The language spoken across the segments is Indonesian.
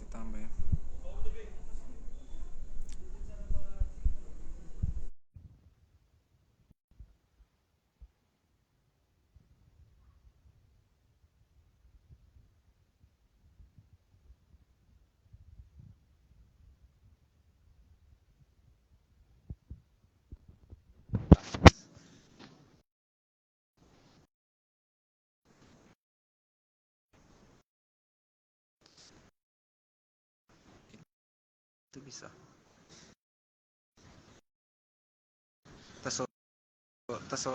Saya tambah ya. Itu bisa. Teso teso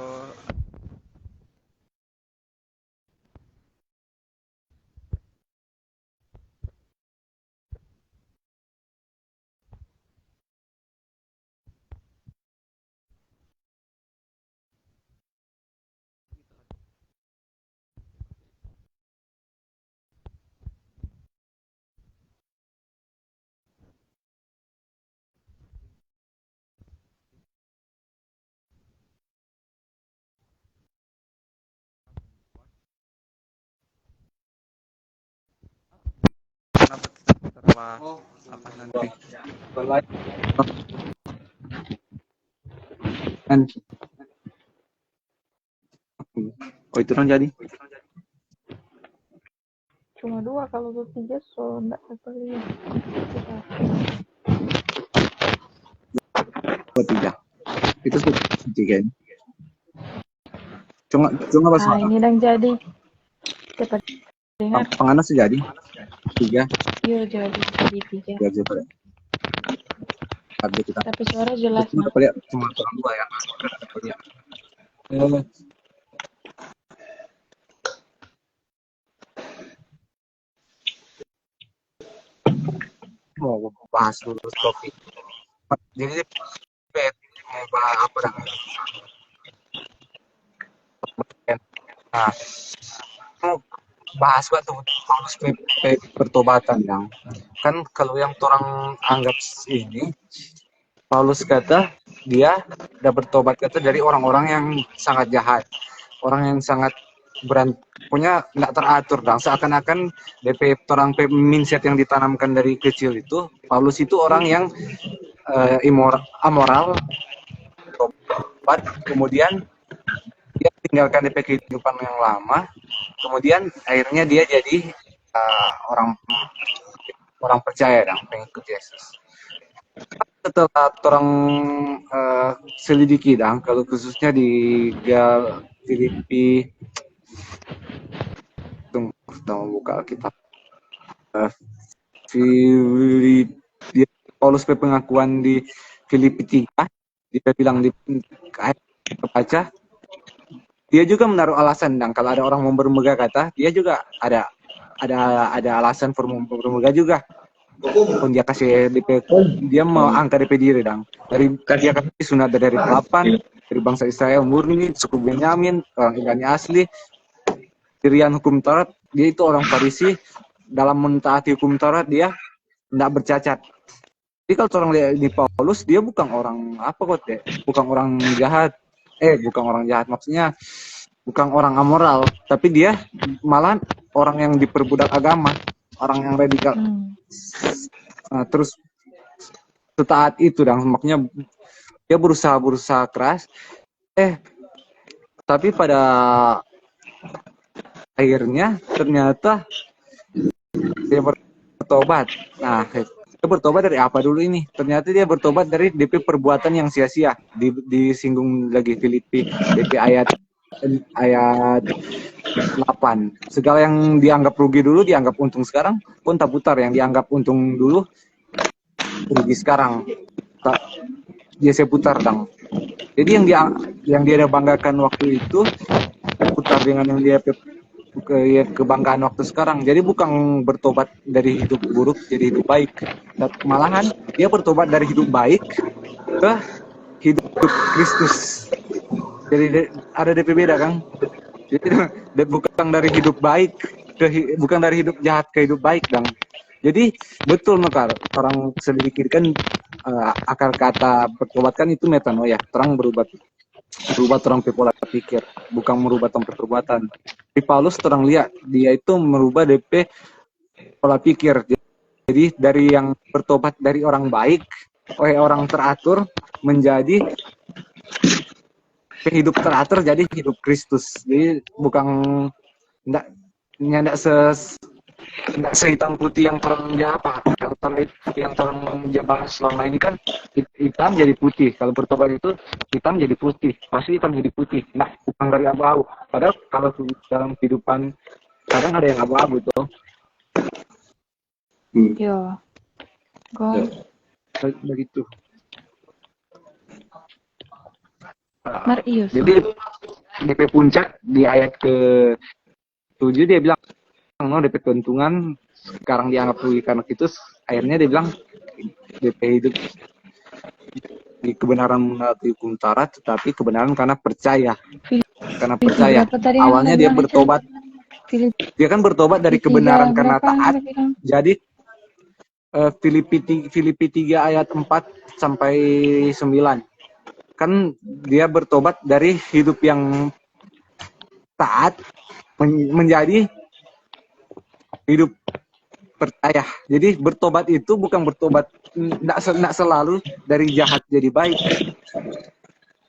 kenapa kita apa nanti? Kan oh itu dong jadi. Cuma 2, kalau bertiga so enggak terpilih. Oh tiga. Itu tiga. Cuma pas Ini yang jadi. Cepat dengar. penganas jadi tiga. Iya jadi 3. Ya coba. Ada kita. Tapi suara jelas Cuma nah. lihat cuma orang dua ya. Mau bahas lulus topik. Jadi mau bahas apa dah? Nah, mau bahas batu Paulus pertobatan yang kan kalau yang orang anggap ini Paulus kata dia udah bertobat kata dari orang-orang yang sangat jahat, orang yang sangat punya nggak teratur dong, seakan-akan DP orang mindset yang ditanamkan dari kecil itu Paulus itu orang yang amoral, tobat, kemudian dia tinggalkan DP kehidupan yang lama, kemudian akhirnya dia jadi orang percaya dong, pengikut Yesus. Setelah orang selidiki dong, kalau khususnya di Filipi, tunggu buka Alkitab. Filipi, Paulus pengakuan di Filipi 3, dia bilang di ayat baca, dia juga menaruh alasan dong, kalau ada orang mau bermegah kata, dia juga ada alasan bermegah juga. Pun dia kasih DP, dia mau angkat DP diri dong. Dari dia kasih sunat dari papan, dari bangsa Israel murni, suku Benyamin, orang Ibrani asli, dirian hukum Taurat, dia itu orang Farisi, dalam mentaati hukum Taurat dia tidak bercacat. Jadi kalau orang lihat di Paulus, dia bukan orang apa kok deh, bukan orang jahat, bukan orang jahat, maksudnya bukan orang amoral, tapi dia malah orang yang diperbudak agama, orang yang radikal. Terus setaat itu dan makanya dia berusaha keras, tapi pada akhirnya ternyata dia bertobat. Nah, dia bertobat dari apa dulu ini? Ternyata dia bertobat dari DP perbuatan yang sia-sia. Disinggung lagi Filipi DP ayat 8. Segala yang dianggap rugi dulu dianggap untung sekarang, pun tak putar. Yang dianggap untung dulu rugi sekarang. Dia seputar dong. Jadi yang dia banggakan waktu itu putar dengan yang dia kebanggaan waktu sekarang. Jadi bukan bertobat dari hidup buruk jadi hidup baik. Dan malahan dia bertobat dari hidup baik ke hidup Kristus. Jadi ada DP beda kan? Jadi bukan dari hidup baik bukan dari hidup jahat ke hidup baik dong. Jadi betul Mekar, orang selidiki kan akar kata bertobat kan itu metanoia, terang berubah terang pola pikir, bukan merubah tempat perbuatan. Di Paulus terang lihat dia itu merubah DP pola pikir. Jadi dari yang bertobat dari orang baik, orang teratur menjadi hidup teratur jadi hidup Kristus. Jadi bukan enggak nyandak enggak sehitam putih yang terang dia apa yang terang dia bahas selama ini kan hitam jadi putih. Kalau bertobat itu hitam jadi putih, pasti hitam jadi putih. Nah, bukan dari abu-abu. Padahal kalau dalam kehidupan kadang ada yang abu-abu tuh. Yo. Go. Begitu. Marius. Jadi DP puncak di ayat ke-7 dia bilang no DP keuntungan sekarang dianggap rugi karena itu akhirnya dia bilang DP hidup di kebenaran melalui hukum Taurat tetapi kebenaran karena percaya awalnya dia bertobat dia kan bertobat dari kebenaran karena taat jadi Filipi 3 ayat 4 sampai 9 kan dia bertobat dari hidup yang taat menjadi hidup percaya. Jadi bertobat itu bukan bertobat tidak selalu dari jahat jadi baik.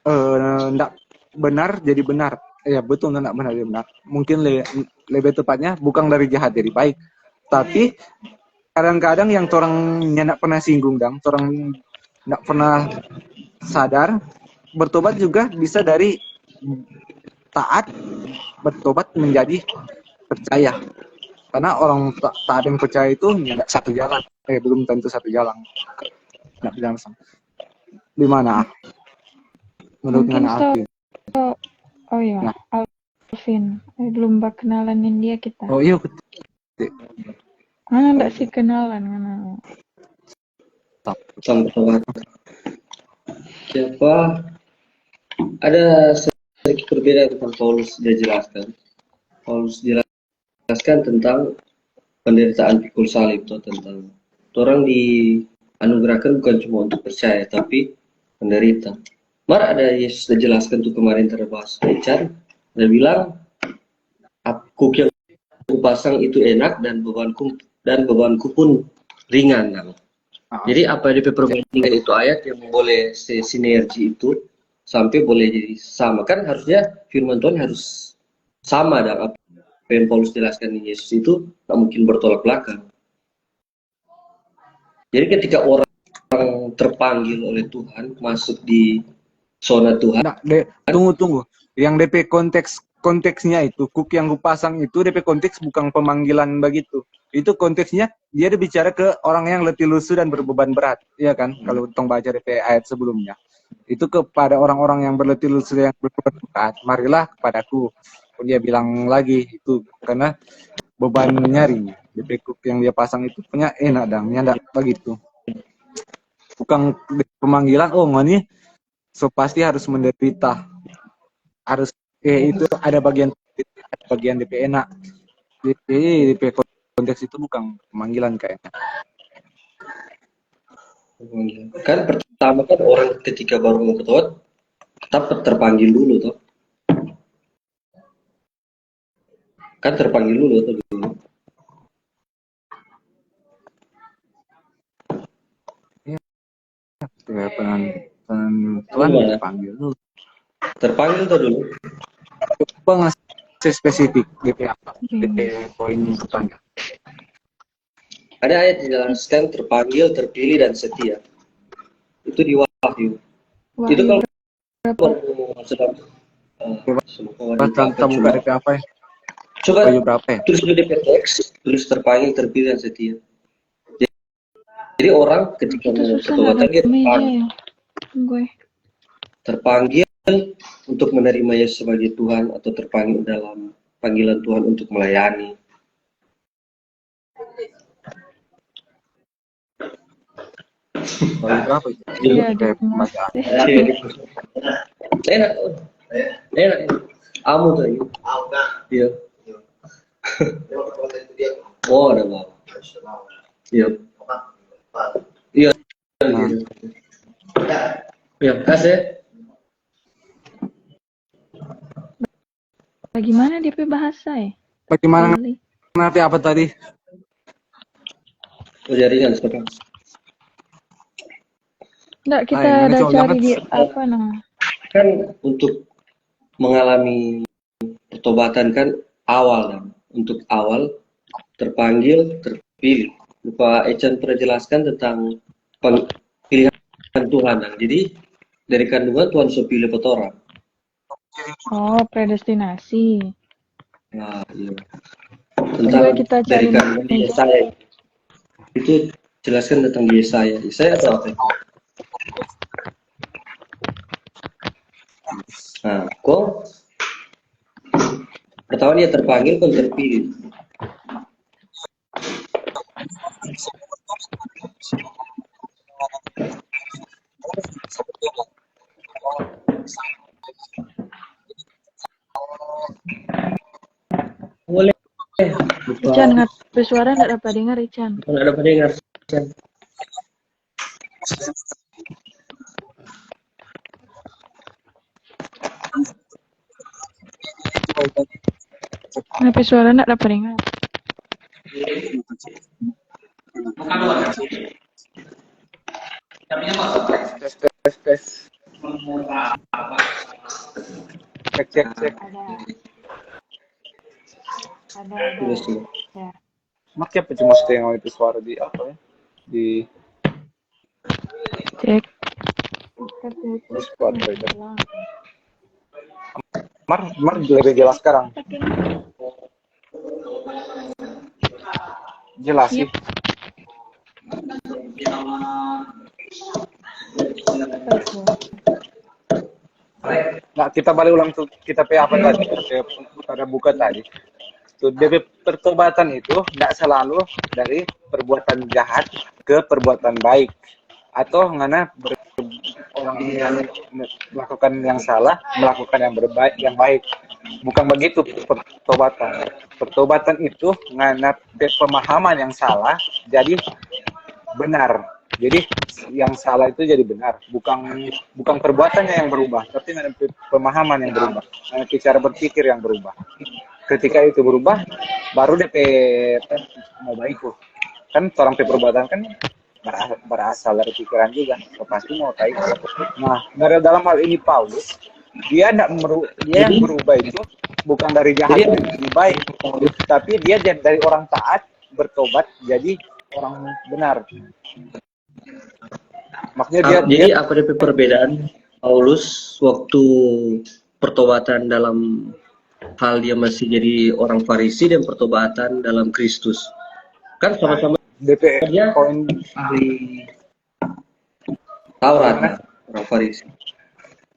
Tidak benar jadi benar. Ya betul tidak benar jadi benar. Mungkin lebih tepatnya bukan dari jahat jadi baik. Tapi kadang-kadang yang orang tidak pernah singgung orang tidak pernah sadar bertobat juga bisa dari taat bertobat menjadi percaya. Karena orang taat yang percaya itu tidak satu jalan, belum tentu satu jalan. Tidak bilang sama. Di mana? Menurut Nana Alvin. Oh iya, nah. Alvin. Belum kenalanin dia kita. Oh iya. Mana enggak sih kenalan mana? Sama siapa? Ada sedikit berbeda tentang Paulus dia jelaskan. Paulus jelaskan tentang penderitaan pikul salib atau tentang orang dianugerahkan bukan cuma untuk percaya tapi menderita. Ada Yesus sudah jelaskan tuh kemarin terbahas Richard dia bilang aku yang kupasang itu enak dan bebanku pun ringan. Jadi apa yang diperbandingkan itu ayat yang boleh sinergi itu sampai boleh jadi sama kan harusnya firman Tuhan harus sama dan apa yang Paulus jelaskan di Yesus itu tak mungkin bertolak belakang. Jadi ketika orang terpanggil oleh Tuhan masuk di zona Tuhan. Nah, tunggu. Yang DP konteksnya itu kuk yang kupasang itu DP konteks bukan pemanggilan begitu. Itu konteksnya dia bicara ke orang yang letih lusuh dan berbeban berat, ya kan? Kalau tong baca DP ayat sebelumnya. Itu kepada orang-orang yang berletih lusuh yang berbeban berat, marilah kepadaku. Dia bilang lagi itu karena bebannya ringan. DP kuk yang dia pasang itu punya enak enggak begitu. Bukan pemanggilan ngoni so pasti harus menderita. Harus itu ada bagian DP enak. DP konteks itu bukan pemanggilan kayaknya. Kan pertama kan orang ketika baru mau bertobat tetap terpanggil dulu toh. Kan terpanggil dulu tuh dulu. Ya, Tuhan terpanggil dulu. Terpanggil tuh dulu. Coba ngasih spesifik DP apa? DP poin pertanyaan. Ada ayat dijelaskan terpanggil, terpilih dan setia. Itu di Wahyu. Itu kalau sedang kita buka DP apa ya? Coba tulis dulu DP teks, tulis terpanggil, terpilih dan setia. Jadi orang ketika mau bertobat dia terpanggil untuk menerima Yesus sebagai Tuhan atau terpanggil dalam panggilan Tuhan untuk melayani. Berapa itu? Enak. Amu tuh. Iya. Oh, ada bang. Iya. Iya. Iya, kasih. Bagaimana DP bahasa ya? Bagaimana nanti apa tadi? udah ringan sekarang. Nggak, kita ini ada cowok cari banget. di apa nah? Kan untuk mengalami pertobatan kan awal kan. Untuk awal terpanggil, terpilih. Lupa Echan pernah jelaskan tentang pilihan Tuhan. Kan. Jadi dari kandungan Tuhan sudah pilih orang. Oh, predestinasi. Nah, iya. Juga Tentang kita dari cari kandungan di Yesaya. Itu jelaskan tentang di Yesaya. Yesaya atau apa itu? Nah, kok pertama dia terpanggil, kok terpilih. Boleh. Lupa. Ican ngapain suara nggak dapat dengar Ican. Nggak ada pendengar. Ngapain suara nggak dapat dengar. Tes. Cek. Ada. Terus tuh. Ya. Makanya apa cuma setengah itu suara di apa ya? Di Cek. Spotify itu. Mar lebih jelas sekarang. Jelas sih. Nah, kita balik ulang tuh kita apa tadi? Pada buka tadi. Tuh, dari pertobatan itu tidak selalu dari perbuatan jahat ke perbuatan baik atau ngana orang yang melakukan yang salah melakukan yang baik, bukan begitu pertobatan itu ngana pemahaman yang salah jadi benar, jadi yang salah itu jadi benar, bukan perbuatannya yang berubah tapi ngana pemahaman yang berubah, ngana cara berpikir yang berubah. Ketika itu berubah, baru DP mau baik tuh. Kan orang perbuatan kan berasal dari pikiran juga, pasti mau baik. Nah, dalam hal ini Paulus, dia yang berubah itu bukan dari jahat jadi baik, tapi dia dari orang taat bertobat jadi orang benar. Makanya Jadi apa DP perbedaan Paulus waktu pertobatan dalam hal dia masih jadi orang Farisi dan pertobatan dalam Kristus? Kan sama-sama DP dia poin ahli Taurat, orang Farisi.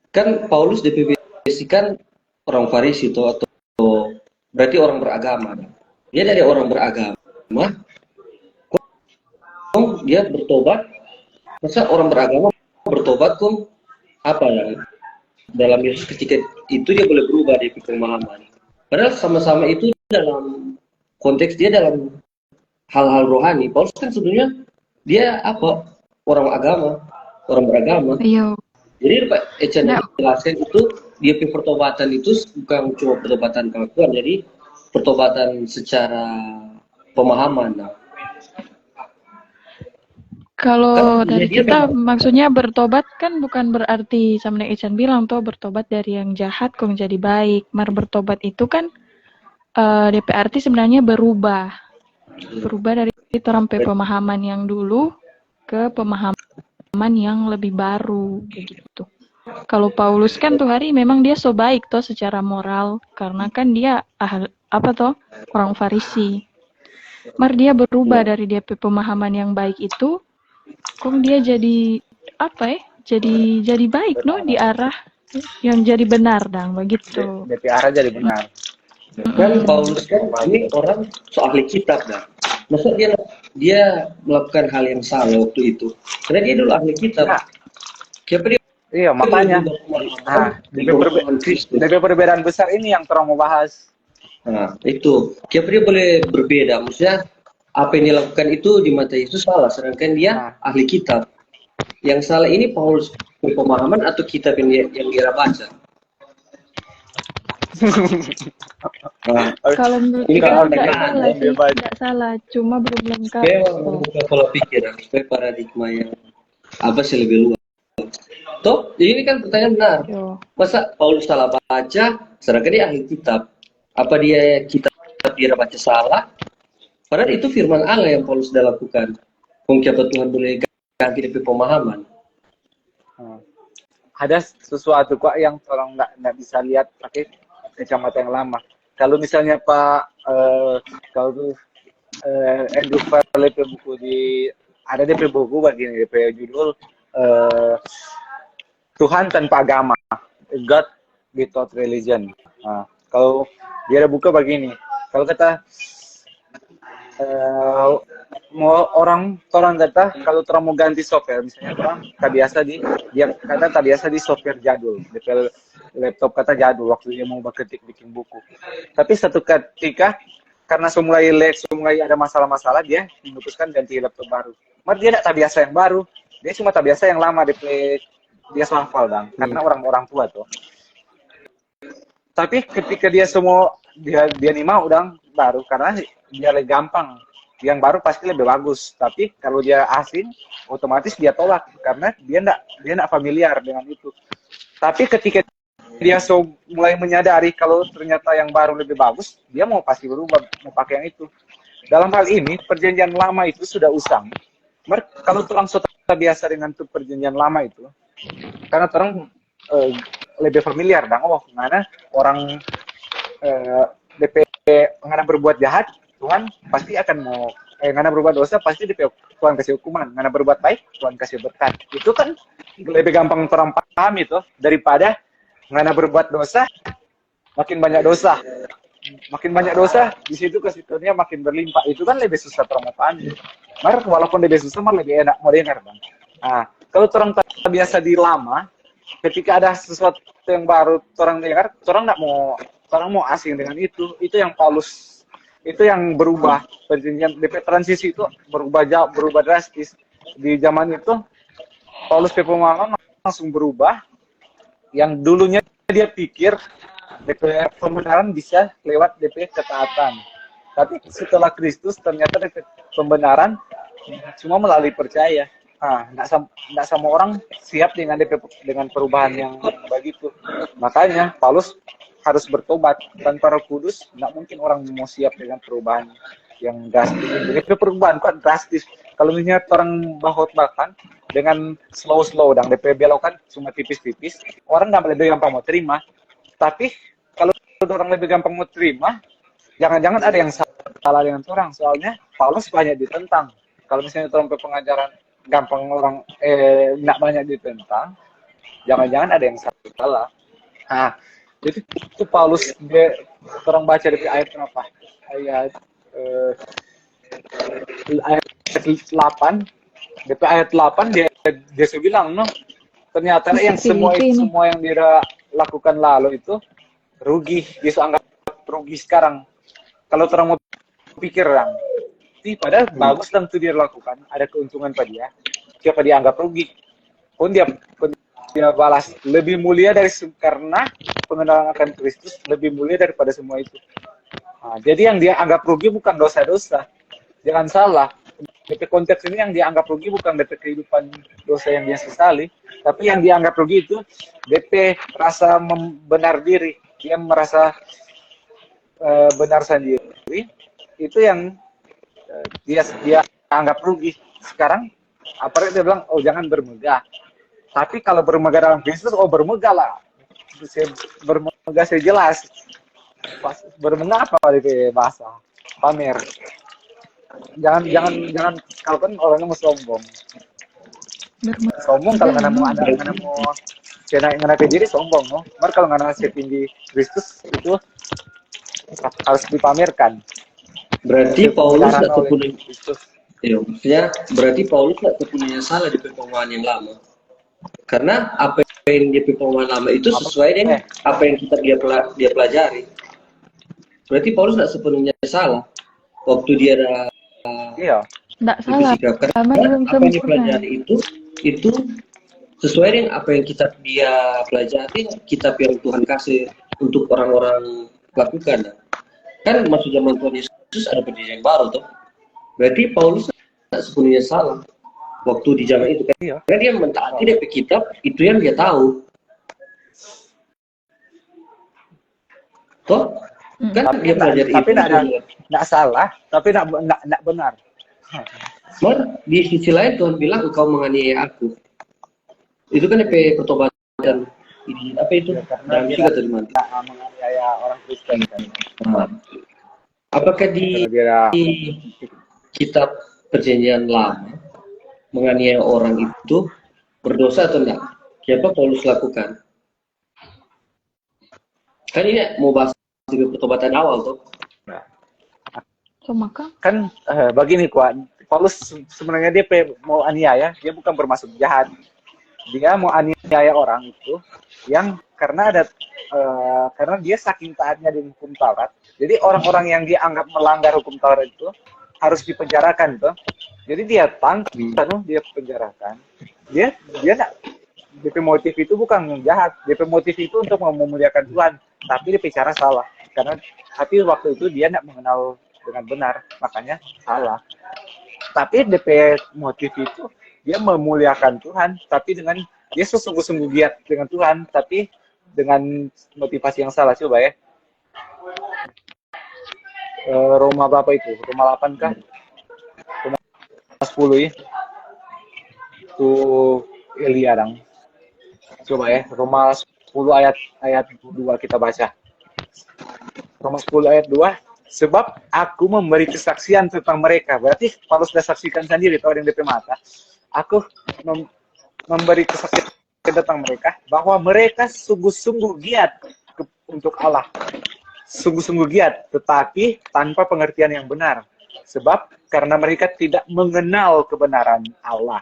Kan Paulus definisikan orang Farisi atau berarti orang beragama. Dia dari orang beragama, kok dia bertobat? Masa orang beragama bertobat kok apa ya? Dalam Yesus ketika itu dia boleh berubah dari pemahaman. Padahal sama-sama itu dalam konteks dia dalam hal-hal rohani. Paulus kan sebenarnya dia apa? Orang beragama. Iya. Jadi Pak Echan jelaskan itu dia pertobatan itu bukan cuma pertobatan kelakuan, jadi pertobatan secara pemahaman. Kalau Kan, dari dia kita maksudnya bertobat kan bukan berarti sama yang Ican bilang tuh bertobat dari yang jahat kok menjadi baik. Mar bertobat itu kan DP arti sebenarnya berubah dari orang pemahaman yang dulu ke pemahaman yang lebih baru begitu. Kalau Paulus kan tuh hari memang dia so baik toh secara moral karena kan dia orang Farisi. Mar dia berubah dari dia pemahaman yang baik itu, kok dia jadi apa ya? Jadi baik no di arah yang jadi benar dang begitu. DP arah jadi benar. Kan Paulus kan ini orang ahli kitab dah. Masa dia melakukan hal yang salah waktu itu? Karena dia dulu ahli kitab. Siapa dia? Iya, makanya. Nah, dari perbedaan besar ini yang terang mau bahas. Nah, itu. Siapa dia boleh berbeda? Maksudnya apa yang dilakukan itu di mata Yesus salah, sedangkan dia ahli kitab. Yang salah ini Paulus pemahaman atau kitab yang dia baca? Nah, Kalau menurut ini kita kan nggak pertanyaan salah yang sih, nggak salah, cuma belum lengkap. memang membuka pola pikir, supaya paradigma yang apa sih lebih luas. Toh, ini kan pertanyaan benar. Yo. Masa Paulus salah baca, sedangkan dia ahli kitab. Apa dia kitab dia baca salah? Padahal itu firman Allah yang Paulus sudah lakukan. Mungkin apa Tuhan boleh ganti dari pemahaman. Ada sesuatu kok yang orang nggak bisa lihat pakai kacamata yang lama. Kalau misalnya kalau Andrew Farley buku ada DP buku begini, DP judul Tuhan tanpa agama, God Without Religion. Nah, kalau dia ada buku begini, kalau kata mau orang kata kalau orang mau ganti software, misalnya orang tak biasa di software jadul, DP laptop kata jadul waktu dia mau berketik bikin buku. Tapi satu ketika karena mulai lag, mulai ada masalah-masalah, dia memutuskan ganti laptop baru. Mar dia tak biasa yang baru, dia cuma tak biasa yang lama dia hafal bang, karena orang tua tuh. Tapi ketika dia nih mau udang baru, karena dia lebih gampang. Yang baru pasti lebih bagus. Tapi kalau dia asing, otomatis dia tolak karena dia nggak familiar dengan itu. Tapi ketika dia mulai menyadari kalau ternyata yang baru lebih bagus, dia mau pasti berubah, mau pakai yang itu. Dalam hal ini, perjanjian lama itu sudah usang. Kalau orang sudah biasa dengan tuh perjanjian lama itu, karena orang lebih familiar, dan mana orang DP ngana berbuat jahat, Tuhan pasti akan mau ngana berbuat dosa, pasti Tuhan kasih hukuman. Ngana berbuat baik, Tuhan kasih berkat. Itu kan lebih gampang orang paham itu daripada ngana berbuat dosa, makin banyak dosa. Makin banyak dosa, di situ kesukaannya makin berlimpah. Itu kan lebih susah orang paham. Walaupun lebih susah, lebih enak mau dengar, bang. Nah, kalau orang tak biasa di lama, ketika ada sesuatu yang baru orang dengar, orang mau asing dengan itu yang Paulus, itu yang berubah. Perjanjian DP transisi itu berubah drastis. Di zaman itu Paulus pemahaman langsung berubah. Yang dulunya dia pikir DP pembenaran bisa lewat DP ketaatan, tapi setelah Kristus ternyata DP pembenaran cuma melalui percaya. Nggak sama orang siap dengan perubahan yang begitu. Makanya Paulus harus bertobat. Tanpa Roh Kudus nggak mungkin orang mau siap dengan perubahan yang drastis. Jadi perubahan kan drastis. Kalau misalnya orang bahkan dengan slow dan DP belokan cuma tipis-tipis, orang nggak lebih gampang mau terima. Tapi kalau orang lebih gampang mau terima, jangan-jangan ada yang salah dengan orang. Soalnya Paulus banyak ditentang. Kalau misalnya orang pengajaran gampang orang nggak banyak ditentang, jangan-jangan ada yang salah. Nah, jadi itu Paulus orang baca dari ayat berapa? Ayat 8. DP ayat 8 dia bilang ternyata yang semua yang dia lakukan lalu itu rugi, dia anggap rugi sekarang. Kalau orang mau pikir orang, padahal bagus dan itu dia lakukan, ada keuntungan pada dia. Siapa dia anggap rugi? Pun dia balas lebih mulia karena pengenalan akan Kristus lebih mulia daripada semua itu. Nah, jadi yang dia anggap rugi bukan dosa-dosa. Jangan salah. DP konteks ini yang dianggap rugi bukan DP kehidupan dosa yang dia sesali, tapi yang dianggap rugi itu DP rasa benar diri. Dia merasa benar sendiri. Itu yang dia anggap rugi. Sekarang apa dia bilang, oh jangan bermegah. Tapi kalau bermegah dalam Kristus, bermegah lah. Bermegah saya jelas. Bermegah apa DP bahasa? Pamer. Jangan kalau kan orangnya mau sombong kalau nggak mau ngana ke diri sombong kalau nggak setinggi Kristus itu harus dipamerkan. Berarti Paulus nggak terpenuhi maksudnya berarti Paulus nggak terpenuhnya salah di pemahaman yang lama, karena apa yang di pemahaman lama itu sesuai dengan apa yang dia pelajari. Berarti Paulus nggak sepenuhnya salah waktu dia ada nggak salah. Karena apa yang dipelajari itu sesuai dengan apa yang dia pelajari, kitab yang Tuhan kasih untuk orang-orang lakukan. Kan masuk zaman Tuhan Yesus ada perjanjian baru tuh. Berarti Paulus tidak sepenuhnya salah waktu di zaman itu kan. Iya. Karena dia mentaati dari kitab itu yang dia tahu. Toh? Kan dia belajar itu. Tapi enggak salah, tapi enggak benar. Di sisi lain Tuhan bilang engkau menganiaya aku. Itu kan DP pertobatan ini apa itu? Dalam juga dari mana? Menganiaya orang Kristen kan. Nah, apakah di kitab perjanjian lama menganiaya orang itu berdosa atau enggak? Siapa Paulus lakukan? Kan ini mau bahas juga pertobatan awal tuh. So, maka Kan begini kuat. Paulus sebenarnya dia mau aniaya, dia bukan bermaksud jahat. Dia mau aniaya orang itu yang karena karena dia saking taatnya di hukum Taurat. Jadi orang-orang yang dianggap melanggar hukum Taurat itu harus dipenjarakan tuh. Jadi dia tangkap, dia penjarakan. Dia nak DP motif itu bukan jahat. DP motif itu untuk memuliakan Tuhan, tapi DP cara salah. Tapi waktu itu dia nak mengenal dengan benar, makanya salah. Tapi DP motif itu dia memuliakan Tuhan, tapi dengan dia sungguh-sungguh giat dengan Tuhan, tapi dengan motivasi yang salah. Coba ya. Roma berapa itu? Roma 8 kah? Roma 10 ya. Itu Elia dong. Coba ya, Roma 10 ayat 2 kita baca. Roma 10 ayat 2, sebab aku memberi kesaksian tentang mereka. Berarti Paulus sudah saksikan sendiri tahu yang DP mata. Aku memberi kesaksian tentang mereka bahwa mereka sungguh-sungguh giat untuk Allah. Sungguh-sungguh giat, tetapi tanpa pengertian yang benar. Sebab karena mereka tidak mengenal kebenaran Allah.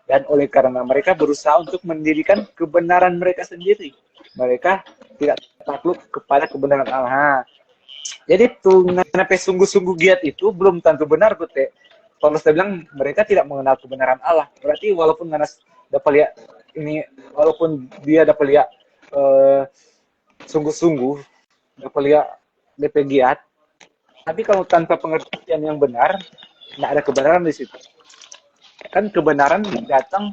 Dan oleh karena mereka berusaha untuk mendirikan kebenaran mereka sendiri. Mereka tidak takluk kepada kebenaran Allah. Jadi tuh kenapa sungguh-sungguh giat itu belum tentu benar Bute. Paulus bilang mereka tidak mengenal kebenaran Allah. Berarti walaupun Nanas dapat lihat ini, walaupun dia dapat lihat sungguh-sungguh dapat lihat DP giat, tapi kalau tanpa pengertian yang benar, nggak ada kebenaran di situ. Kan kebenaran datang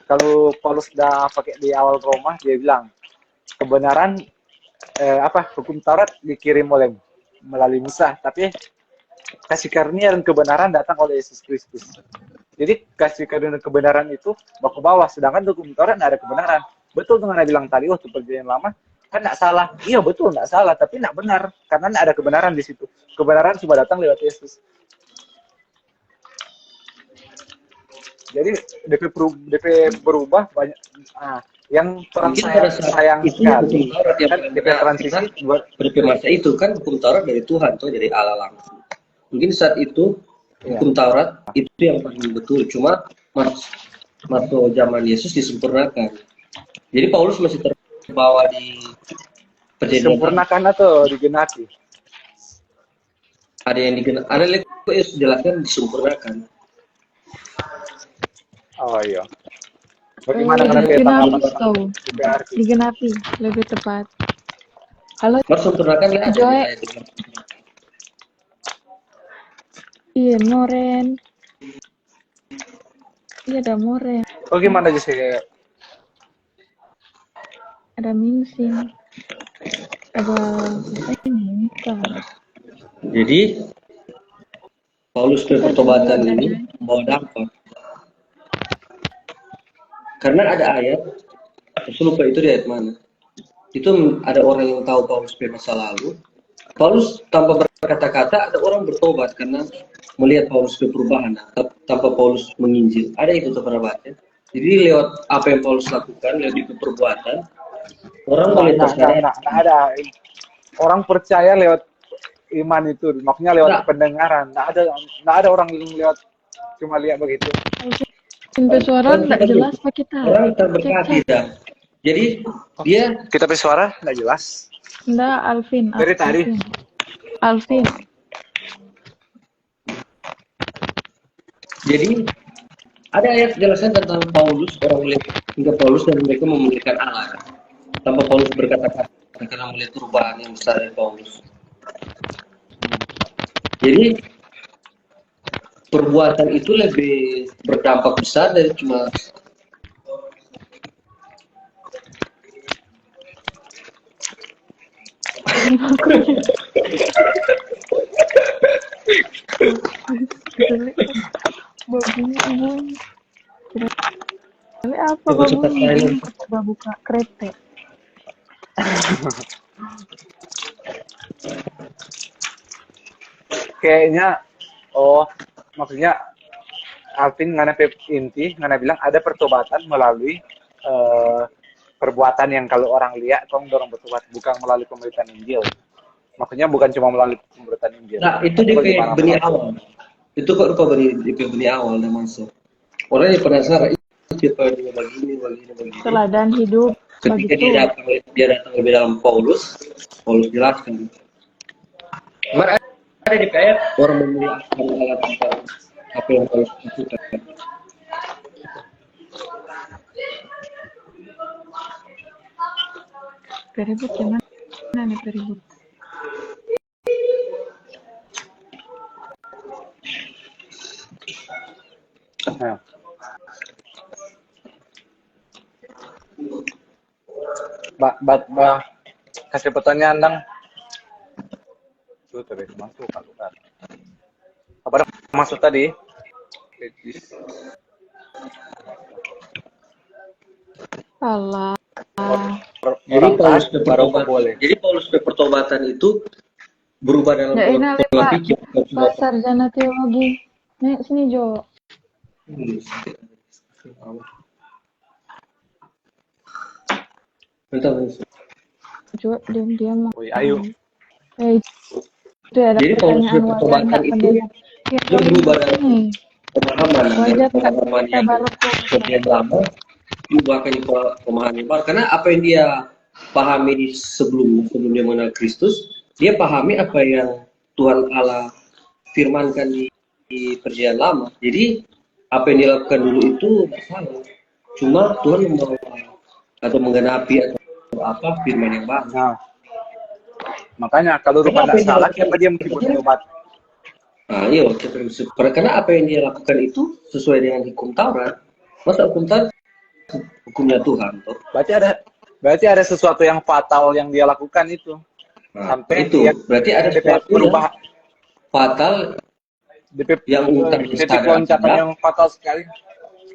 kalau Paulus dah pakai di awal Roma, dia bilang kebenaran hukum Taurat dikirim melalui Musa, tapi kasih karunia dan kebenaran datang oleh Yesus Kristus. Jadi kasih karunia dan kebenaran itu baku bawah, sedangkan hukum Taurat nggak ada kebenaran. Betul dengan bilang tadi waktu perjanjian lama kan nggak salah, iya betul nggak salah, tapi nggak benar karena nggak ada kebenaran di situ. Kebenaran cuma datang lewat Yesus. Jadi DP berubah banyak. Yang orang sayang sekali kan DP transisi buat DP masa itu kan hukum Taurat dari Tuhan tuh, dari Allah langsung. Mungkin saat itu hukum Taurat itu yang paling betul, cuma masuk zaman Yesus disempurnakan. Jadi Paulus masih terbawa di perjanjian. Disempurnakan atau digenapi? Ada yang digenapi, ada yang jelaskan disempurnakan. Oh iya. Bagaimana kalau kita digenapi lebih tepat. Halo. Sempurnakan ya. Joy. Iya, Moren. Iya, ada Moren. Oh gimana aja sih? Ada Mingsing. Ada Minta. Jadi Paulus pertobatan ini mau dampak. Karena ada ayat, saya lupa itu di ayat mana. Itu ada orang yang tahu Paulus pada masa lalu. Paulus tanpa berkata-kata ada orang bertobat karena melihat Paulus perubahan tanpa Paulus menginjil. Ada itu pernah baca. Jadi lewat apa yang Paulus lakukan, lewat itu perbuatan, orang boleh tersadar. Ada orang percaya lewat iman itu, maksudnya lewat pendengaran. Nggak ada orang yang lewat cuma lihat begitu. Sampai suara nggak jelas Pak kita. Orang terberkati dah. Jadi dia kita bersuara nggak jelas. Nggak, Alvin. Dari tadi. Alvin. Jadi ada ayat jelasnya tentang Paulus, orang melihat hingga Paulus dan mereka memuliakan Allah tanpa Paulus berkata-kata. karena melihat perubahan yang besar dari Paulus. Jadi perbuatan itu lebih berdampak besar dari cuma Babu, kira apa coba babu lain. coba buka krete. Kayaknya, maksudnya Alvin ngana inti ngana bilang ada pertobatan melalui eh, perbuatan yang kalau orang lihat kong dorong bertobat, bukan melalui pemberitaan Injil. Maksudnya bukan cuma melalui pemberitaan Injil. Nah, itu Tapi DP bagaimana benih melalui- awal. Itu kok rupa DP benih awal udah masuk. Orang yang penasaran, siapa dia begini. Teladan hidup Ketika begitu. dia datang lebih dalam Paulus jelaskan. Kemarin ada di PR orang memuliakan Allah tentang apa yang Paulus lakukan. Peribut gimana nih peribut? Nah. Kasih pertanyaan dong. Tuh tadi masuk kan. Apa dah masuk tadi? Alah. Jadi Orang taat baru pertobatan, boleh. jadi Paulus pertobatan itu berubah dalam Ya ini pola Pak, pikir. Pak Sarjana Teologi. Nih sini Jo. Bentar. Jo diam-diam. Woi, ayo. Itu ada Jadi Paulus pertanyaan wajar pertobatan nggak itu pendengar? Ya, dia berubah dalam ini pemahaman wajar nggak pemahaman kita yang baru seperti lama diubah ke pemahaman yang baru. Karena apa yang dia pahami di sebelum dia mengenal Kristus, dia pahami apa yang Tuhan Allah firmankan di perjanjian lama. Jadi apa yang dilakukan dulu itu tidak salah. Cuma Tuhan membawa atau menggenapi atau apa firman yang baru. Nah, makanya kalau rupa tidak salah, kenapa dia mesti bertobat? Nah, iya, karena apa yang dia lakukan itu sesuai dengan hukum Taurat. Masa hukum Taurat hukumnya Tuhan, toh. Berarti ada sesuatu yang fatal yang dia lakukan itu. Nah, Sampai itu dia berarti ada sesuatu berubah fatal DP yang titik loncatan yang fatal sekali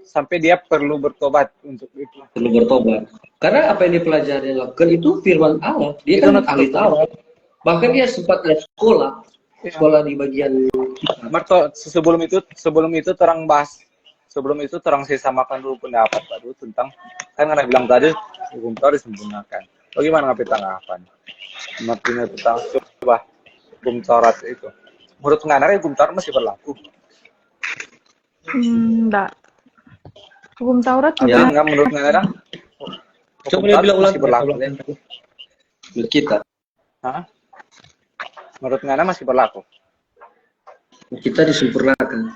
sampai dia perlu bertobat untuk itu. perlu bertobat. Karena apa yang dipelajari lakukan itu firman Allah. Dia Itu kan ahli Taurat. Bahkan dia sempat sekolah di bagian Marto, sebelum itu terang bahas. Sebelum itu terang saya samakan dulu pendapat Pak dulu tentang kan karena bilang tadi hukum Taurat disempurnakan. Bagaimana ngapain tanggapan? Martina tentang coba hukum Taurat itu. Menurut Ngana hukum Taurat masih berlaku. enggak. Hukum Taurat Ya, juga Enggak menurut Ngana coba dia bilang ulang masih berlaku. menurut kita. Hah? Menurut Ngana masih berlaku. Kita disempurnakan.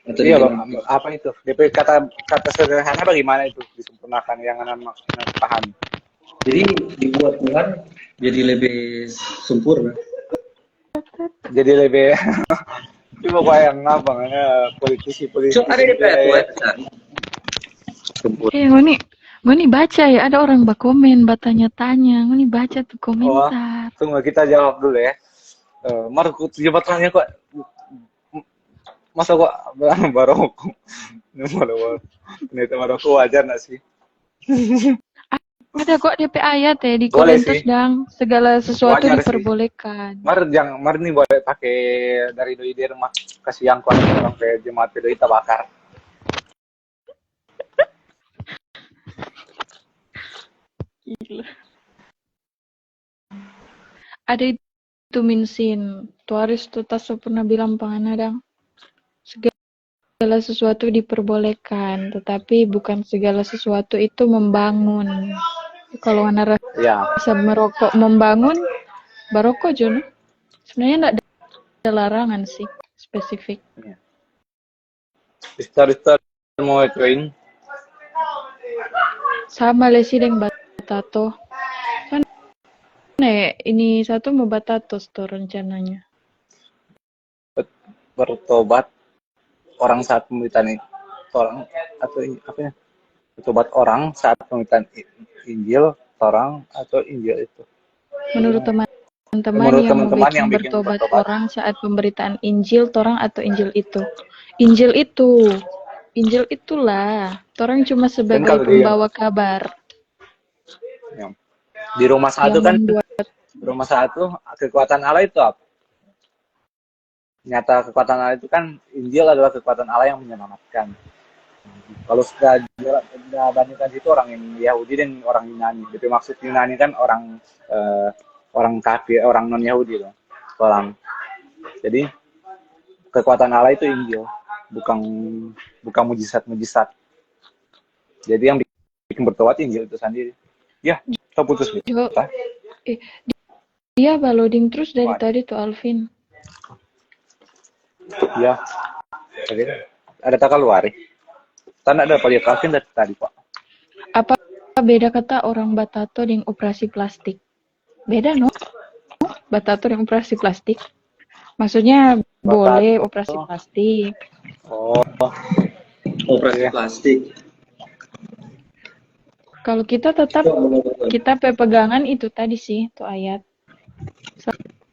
Atau Iya, digenapi. Bang. Apa itu? DP kata sederhana bagaimana itu disempurnakan yang Ngana paham? Jadi dibuat Tuhan jadi lebih sempurna. Jadi lebih coba bayang apa politisi So, ada di website. Ngoni baca ya, ada orang berkomen, bertanya-tanya. Ngoni baca tuh komentar. Tunggu kita jawab dulu ya. Marco jabatannya kok masa kok baru ternyata Maroko wajar nggak sih? Ada kok DP ayat ya di Boleh Korintus sih. dang, segala sesuatu Wajar sih. diperbolehkan. Mar nih boleh pakai dari doi di rumah kasih yang kuat orang kayak jemaat doi bakar. Gila. Ada itu minsin. Tuaris tutas pernah bilang panganadang. Segala sesuatu diperbolehkan, tetapi bukan segala sesuatu itu membangun. Kalau anak Ya. rasa merokok membangun, barokok Jono. Sebenarnya enggak ada larangan sih spesifik. Star mau join. Sama lesi dengan batato. Kan Ini satu mau batatos tuh rencananya. Bertobat orang saat pemberitaan orang atau apa ya? Bertobat orang saat pemberitaan Injil orang atau Injil itu. Menurut teman-teman Menurut yang mau teman-teman bikin yang bikin bertobat bertobat, orang saat pemberitaan Injil, torang atau Injil itu? Injil itu. Injil itulah. Torang cuma kan sebagai kalau pembawa kabar yang di rumah satu yang kan, membuat rumah satu kekuatan Allah itu apa? Nyata kekuatan Allah itu kan Injil adalah kekuatan Allah yang menyelamatkan. Kalau sudah bandingkan itu orang yang Yahudi dan orang Yunani. Jadi maksud Yunani kan orang orang kafir, orang non Yahudi loh. Orang. Jadi kekuatan Allah itu Injil, bukan bukan mujizat-mujizat. Jadi yang bikin bertobat Injil itu sendiri. Ya, kita putus gitu. Jo, dia baloding terus dari tadi tuh Alvin. Ya. Oke. Ada tak keluar. Tanda ada lihat Alvin dari tadi, Pak. Apa beda kata orang batato dengan operasi plastik? Beda no? Batato dengan operasi plastik. Maksudnya boleh operasi plastik. Oh, Operasi plastik. Kalau kita tetap kita pegangan itu tadi sih, tuh ayat.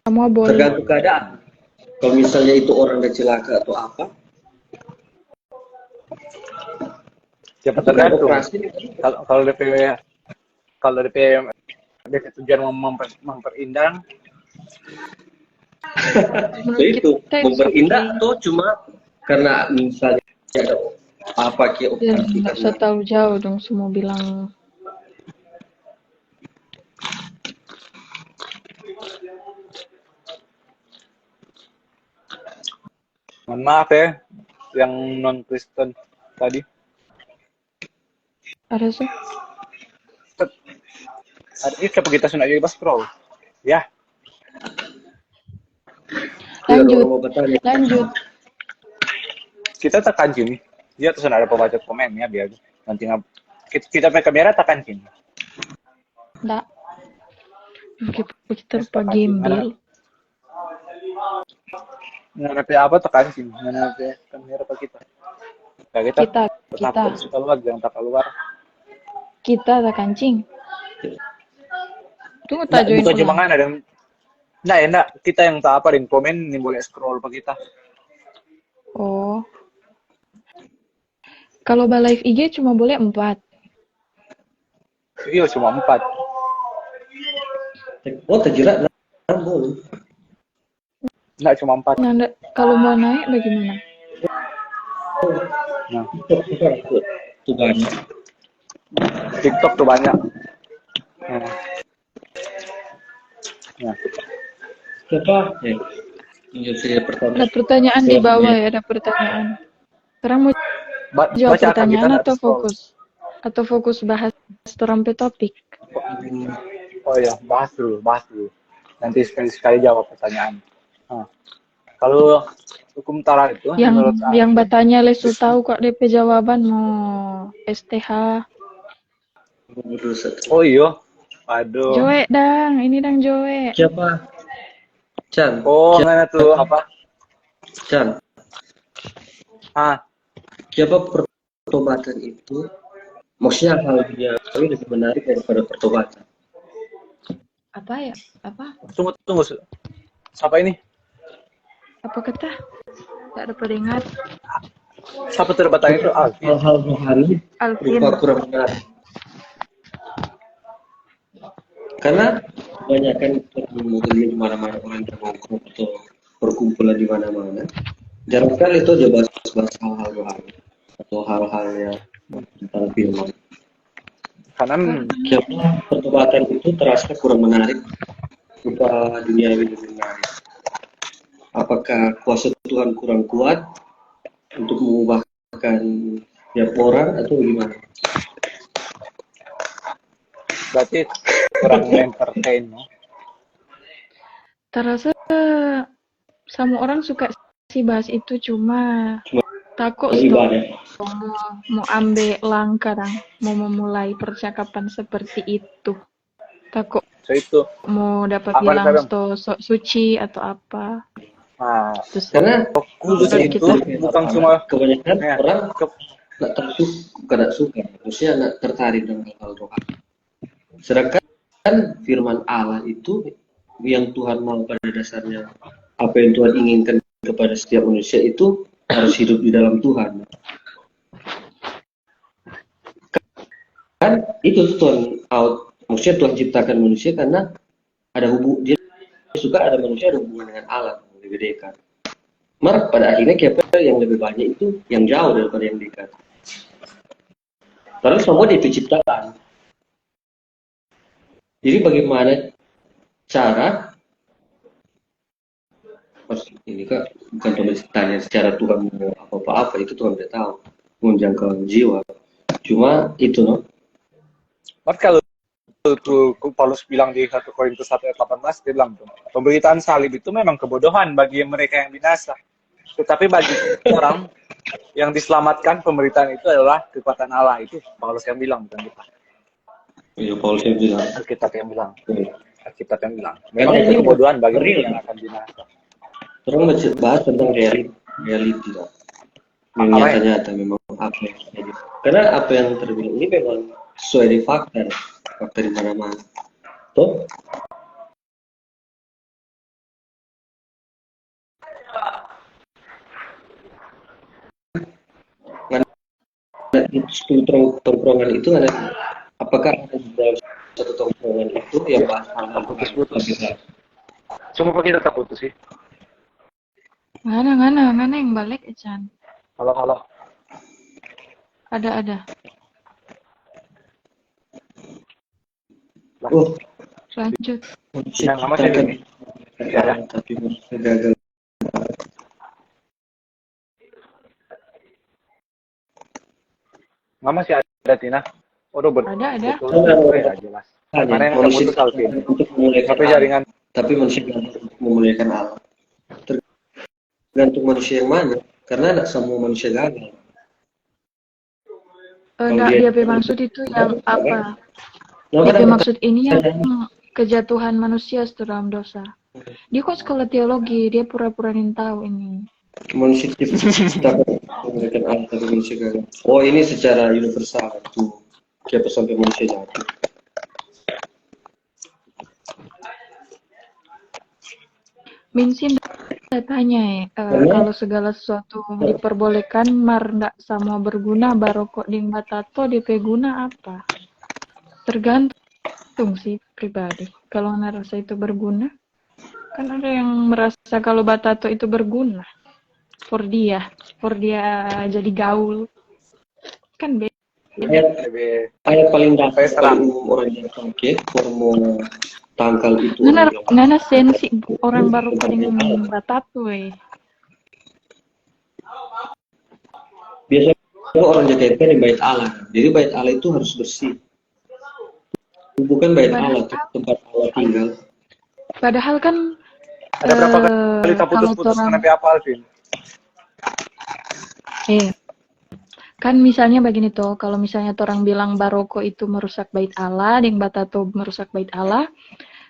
Semua boleh. Tergantung keadaan. Kalau misalnya itu orang udah celaka atau apa, siapa itu kan tergantung. operasi. Kalau DP tujuan memperindah, itu kita memperindah okay. atau cuma karena misalnya ada apa kayak Ya, operasi nggak usah tahu jauh dong semua bilang. mohon maaf ya, yang non Kristen tadi. Ada sih. Ini kenapa kita sunat juga scroll? Ya. Lanjut. Kita tekan sini. Dia terus ada pembaca komennya biar nanti kita pakai kamera tekan sini. Nggak. Kita lupa gimbal. Ngerti apa tekan sini? Ngerti kamera apa kita? Nah, kita keluar, jangan tak keluar. Kita tak kancing. Tunggu tak join bukan cuma ulang. ada yang enggak, kita yang tak apa komen ini boleh scroll apa kita. Oh. Kalau live IG cuma boleh 4. Iya, cuma 4. Oh, terjerat boleh. Enggak, cuma 4. Nah, kalau mau naik bagaimana? Nah, Itu banyak. TikTok tuh banyak. Nah. Siapa? Ada pertanyaan di bawah ya, ada pertanyaan. Sekarang mau jawab pertanyaan atau fokus? Atau fokus bahas terampe topik? Oh ya, bahas dulu. Nanti sekali-sekali jawab pertanyaan. Nah, kalau hukum Tara itu yang bertanya lesu tahu kok DP jawaban mau STH. Oh iya. Aduh. Joe dang, ini dang Joe. Siapa? Chan. Oh, mana tuh apa? Chan. Siapa pertobatan itu? Maksudnya hal dia lebih menarik daripada pertobatan. Apa ya? Apa? Tunggu. Siapa ini? Apa kata? Tak ada pendengar. Siapa terbatang itu? Hal-hal rohani berupa kurang menarik. Karena kebanyakan di mana-mana orang berkumpul atau perkumpulan di mana-mana, jarang sekali itu aja bahas hal-hal rohani atau hal-hal yang tentang firman. Karena pertobatan itu terasa kurang menarik, berupa duniawi dan menarik. Apakah kuasa Tuhan kurang kuat untuk mengubahkan tiap orang atau bagaimana? berarti kurang entertain, no? Terasa sama orang suka sih bahas itu cuma takut mau ambil langkah mau memulai percakapan seperti itu. Takut So itu mau dapat apa bilang kita suci atau apa. nah Terus Karena kudus Terus itu kita- bukan cuma kebanyakan ya, orang ke- nggak tersuka, bukan nggak suka, maksudnya nggak tertarik dengan hal-hal rohani. Sedangkan firman Allah itu yang Tuhan mau pada dasarnya, apa yang Tuhan inginkan kepada setiap manusia itu harus hidup di dalam Tuhan. Kan itu tuh Tuhan out, maksudnya Tuhan ciptakan manusia karena ada dia suka ada manusia ada hubungan dengan Allah yang lebih dekat. Mar pada akhirnya kita yang lebih banyak itu yang jauh daripada yang dekat. Karena semua dia diciptakan. Jadi bagaimana cara ini kak bukan cuma tanya secara Tuhan mau apa-apa itu Tuhan tidak tahu menjangkau jiwa. Cuma itu no. Mas kalau tuh Paulus bilang di 1 Korintus 1 ayat 18 dia bilang tuh pemberitaan salib itu memang kebodohan bagi mereka yang binasa. Tetapi bagi orang yang diselamatkan pemberitaan itu adalah kekuatan Allah. Itu Paulus yang bilang bukan kita. Iya Paulus yang bilang. Alkitab yang bilang. Iya. Alkitab yang bilang. Memang itu kebodohan bagi mereka yang akan binasa. Orang bahas tentang reality lah. Yang nyata-nyata memang apa yang terjadi. Karena apa yang terbilang ini memang sesuai di fakta di mana-mana. Tuh. Tongkrongan itu ada apakah ada di dalam satu tongkrongan itu yang bahas hal-hal Putus-putus. Cuma kita tak putus sih. Ngana yang balik Chan. Halo. Ada. oh Lanjut. Yang lama saya gini. tapi manusia gagal. Nggak masih ada Tina. Oh, Ada. Oh, ya, jelas. Mana yang Manusia putus Alvin? untuk memulihkan Sampai Allah. jaringan. Tapi manusia gagal untuk memuliakan Allah. Tergantung manusia yang mana. Karena tidak semua manusia gagal. Dia maksud itu yang apa? Nah, Dia kadang- maksud ini yang kejatuhan manusia dalam dosa. Dia kok sekolah teologi, dia pura-pura tahu ini. manusia kita memuliakan Allah tapi manusia gagal. Oh ini secara universal tuh. Siapa sampai manusia jatuh. Minsin saya tanya ya, kalau segala sesuatu diperbolehkan, mar ndak sama berguna, barokok ding batato DP guna apa? Tergantung sih pribadi. Kalau ngerasa itu berguna, kan ada yang merasa kalau batato itu berguna. For dia jadi gaul. Kan beda. Ayat paling dasar Serang. paling umum orang yang pakai hormon tangkal itu. Ngana sensi orang baru dengan batato Biasanya orang Jakarta di bait Allah. Jadi bait Allah itu harus bersih. Bukan bait Allah, tempat Allah tinggal. Padahal kan Ada berapa kali tak kalau putus-putus orang sampai apa Alvin? kan misalnya begini toh, kalau misalnya orang bilang baroko itu merusak bait Allah, yang batato merusak bait Allah,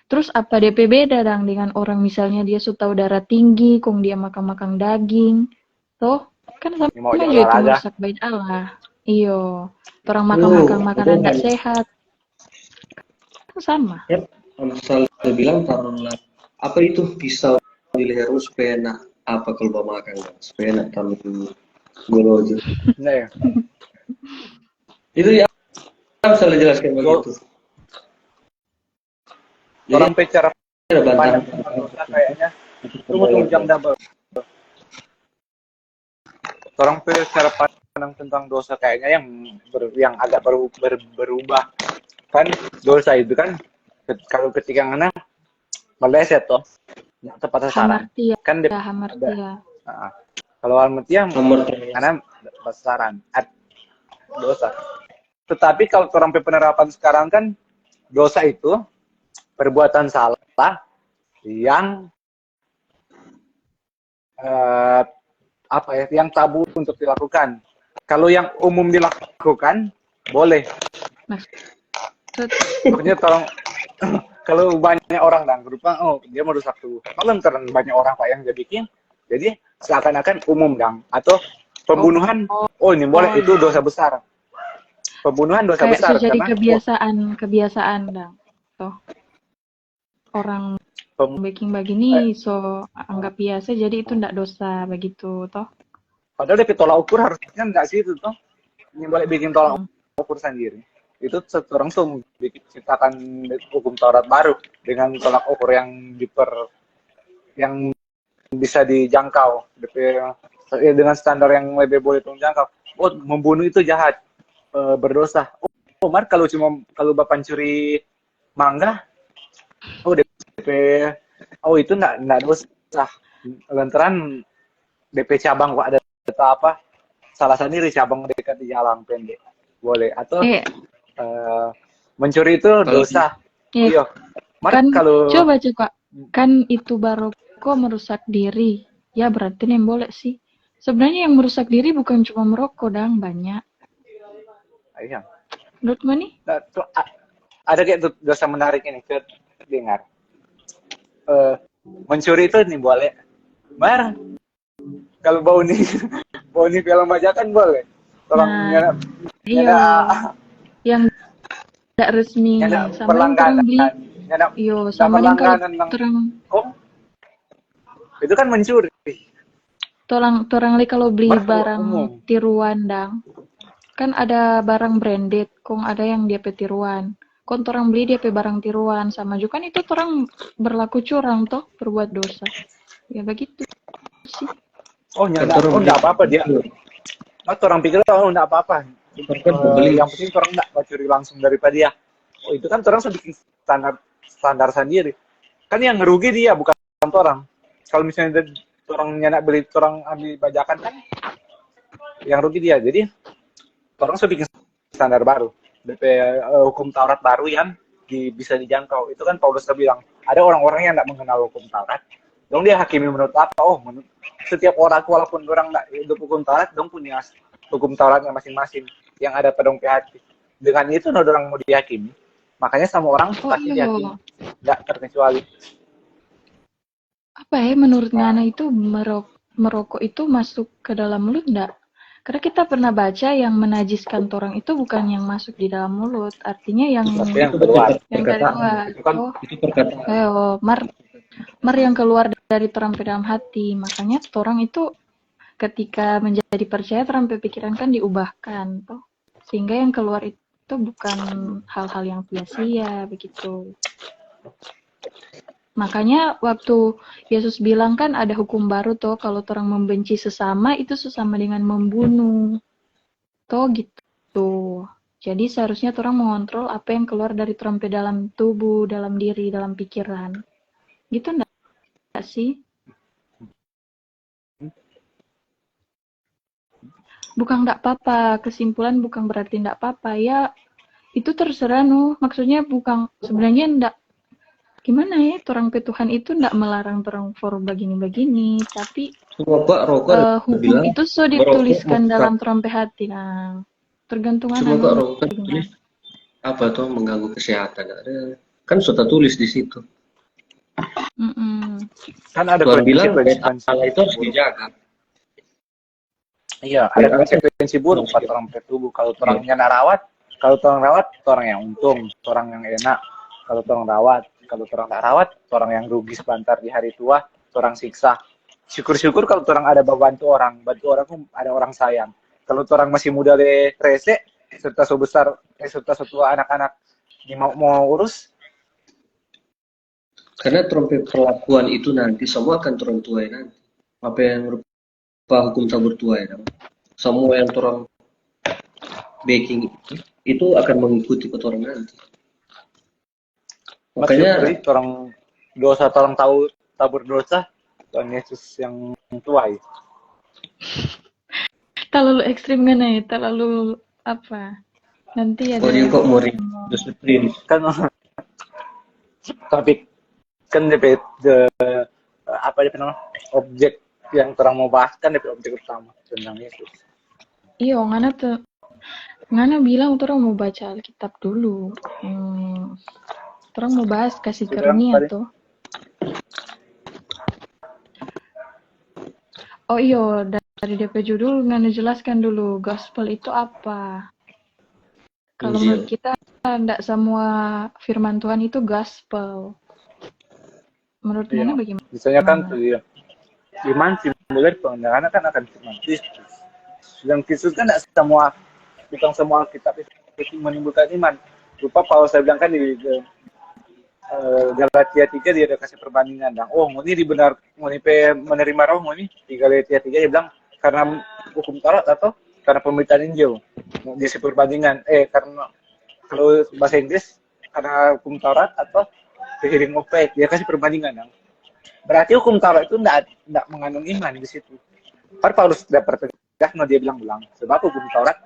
terus apa DP beda dong dengan orang misalnya dia suka darah tinggi, kong dia makan daging, toh kan sama Mau aja jalan itu aja. merusak bait Allah. Iyo, orang makan makanan tidak sehat, kan sama. Ya, selalu bilang taruhlah apa itu pisau di lehermu supaya enak. Apa kalau bawa makan supaya enak taruh di golojo. Nah, ya. Itu ya salah jelaskan begitu. Orang bicara Ada bantahan. kayaknya tunggu jam double. Orang bicara pandang tentang dosa kayaknya yang agak berubah. Kan dosa itu kan kalau ketika ngana meleset toh nggak tepat sasaran. Hamartia, Kan hamartia. Kalau almatia karena besaran dosa. Tetapi kalau orang penerapan sekarang kan dosa itu perbuatan salah yang yang tabu untuk dilakukan. Kalau yang umum dilakukan boleh. Maksudnya kalau banyak orang dan berupa dia merusak tubuh. Kalau lantaran banyak orang Pak yang dia bikin, jadi seakan-akan umum dang atau pembunuhan ini boleh itu dosa besar. Pembunuhan dosa Kayak besar so jadi karena kebiasaan dong. Toh orang baking begini so anggap biasa jadi itu ndak dosa begitu toh. padahal DP tolak ukur harusnya enggak sih itu toh. Ini boleh bikin tolak ukur sendiri. Itu seorang tuh ciptakan hukum Taurat baru dengan tolak ukur yang yang bisa dijangkau dengan standar yang lebih boleh dijangkau. Oh, membunuh itu jahat, berdosa. Oh, Mar kalau bapak curi mangga, DP, itu enggak dosa. Lantaran DP cabang kok ada apa? Salah sendiri cabang dekat di jalan pendek. Boleh atau mencuri itu dosa. Iya. Kan kalau coba kan itu baroko merusak diri. Ya berarti yang boleh sih. Sebenarnya yang merusak diri bukan cuma merokok dang, banyak. Iya. Menurut mana? Ada kayak dosa menarik ini ke dengar. Mencuri itu nih boleh. Mar kalau bau nih film bajakan boleh. Tolong iya. Yang tidak resmi sama yang terang beli. Iyo sama yang kalau terang. Itu kan mencuri. Torang li kalau beli barang tiruan dang. Kan ada barang branded, kong ada yang dia tiruan. Kon torang beli dia barang tiruan sama juga kan itu torang berlaku curang toh berbuat dosa. Ya begitu sih. Enggak apa-apa dia. Orang pikir enggak apa-apa. Yang penting orang enggak mencuri langsung daripada dia. Itu kan orang sudah bikin standar sendiri. Kan yang ngerugi dia bukan orang. Kalau misalnya orang nyenak beli orang ambil bajakan kan yang rugi dia. Jadi orang sudah bikin standar baru. DP hukum Taurat baru yang bisa dijangkau. Itu kan Paulus bilang ada orang-orang yang enggak mengenal hukum Taurat. Dong dia hakimi menurut apa? Menurut setiap orang walaupun orang enggak hidup hukum Taurat, dong punya hukum Tauratnya masing-masing yang ada pada hati. Dengan itu orang mau dihakimi. Makanya sama orang pasti dihakimi. Enggak terkecuali. Apa ya menurut Ngana itu merokok itu masuk ke dalam mulut enggak? Karena kita pernah baca yang menajiskan orang itu bukan yang masuk di dalam mulut, artinya yang keluar. Yang dari luar. Itu perkataan. Mar yang keluar dari orang ke dalam hati. Makanya orang itu ketika menjadi percaya orang pikiran kan diubahkan toh. Sehingga yang keluar itu bukan hal-hal yang sia-sia begitu. Makanya waktu Yesus bilang kan ada hukum baru toh kalau orang membenci sesama itu sesama dengan membunuh. Toh gitu. Jadi seharusnya orang mengontrol apa yang keluar dari orang dalam tubuh, dalam diri, dalam pikiran. Gitu enggak sih? Bukan enggak apa-apa, kesimpulan bukan berarti enggak apa-apa. Ya itu terserah maksudnya bukan sebenarnya enggak gimana ya, orang Tuhan itu enggak melarang orang for begini-begini, tapi hukum itu so dituliskan dalam trompe hati. Nah, tergantung Cuma kok rokok tulis apa tuh mengganggu kesehatan ada kan sudah tulis di situ. Kan ada Tuhan bilang salah itu harus dijaga. Iya, ada konsekuensi buruk buat orang tubuh. Kalau orangnya rawat, orang yang untung, orang yang enak. Kalau orang tak rawat, orang yang rugi sebentar di hari tua, orang siksa. Syukur-syukur kalau orang ada bantu orang ada orang sayang. Kalau orang masih muda le rese, serta sebesar setua anak-anak mau urus. Karena trompet perlakuan itu nanti semua akan turun tuai nanti. Apa yang berupa hukum tabur tuai, semua yang turun baking itu akan mengikuti orang nanti. Makanya orang dosa orang tahu tabur dosa Tuhan Yesus yang tuai. Terlalu ekstrim kan ya, terlalu apa? Nanti ada. Dia kok mau disiplin. Kan tapi kan apa dia namanya objek yang terang mau bahas kan objek utama tentang Yesus. Iya, Ngana bilang orang mau baca Alkitab dulu. Orang mau bahas kasih Sudah, karunia tadi. tuh. Oh iyo, dari DP judul nggak jelaskan dulu gospel itu apa. Kalau menurut Injil. kita, tidak semua firman Tuhan itu gospel. Menurut Iya. Ngana bagaimana? Misalnya kan iya. Iman simbol dari pengendaraan kan akan firman Kristus. Dan Kristus kan tidak semua, bukan semua Alkitab itu menimbulkan iman. Lupa Paulus saya bilang kan di Galatia 3 dia ada kasih perbandingan. Dan, oh ini dibenar, menerima roh ini di Galatia 3 dia bilang karena hukum Taurat atau karena pemberitaan Injil. Di perbandingan, karena kalau bahasa Inggris karena hukum Taurat atau the hearing of faith, dia kasih perbandingan. Dan. Berarti hukum Taurat itu tidak mengandung iman di situ. Padahal Paulus tidak pertegas, dia bilang sebab hukum Taurat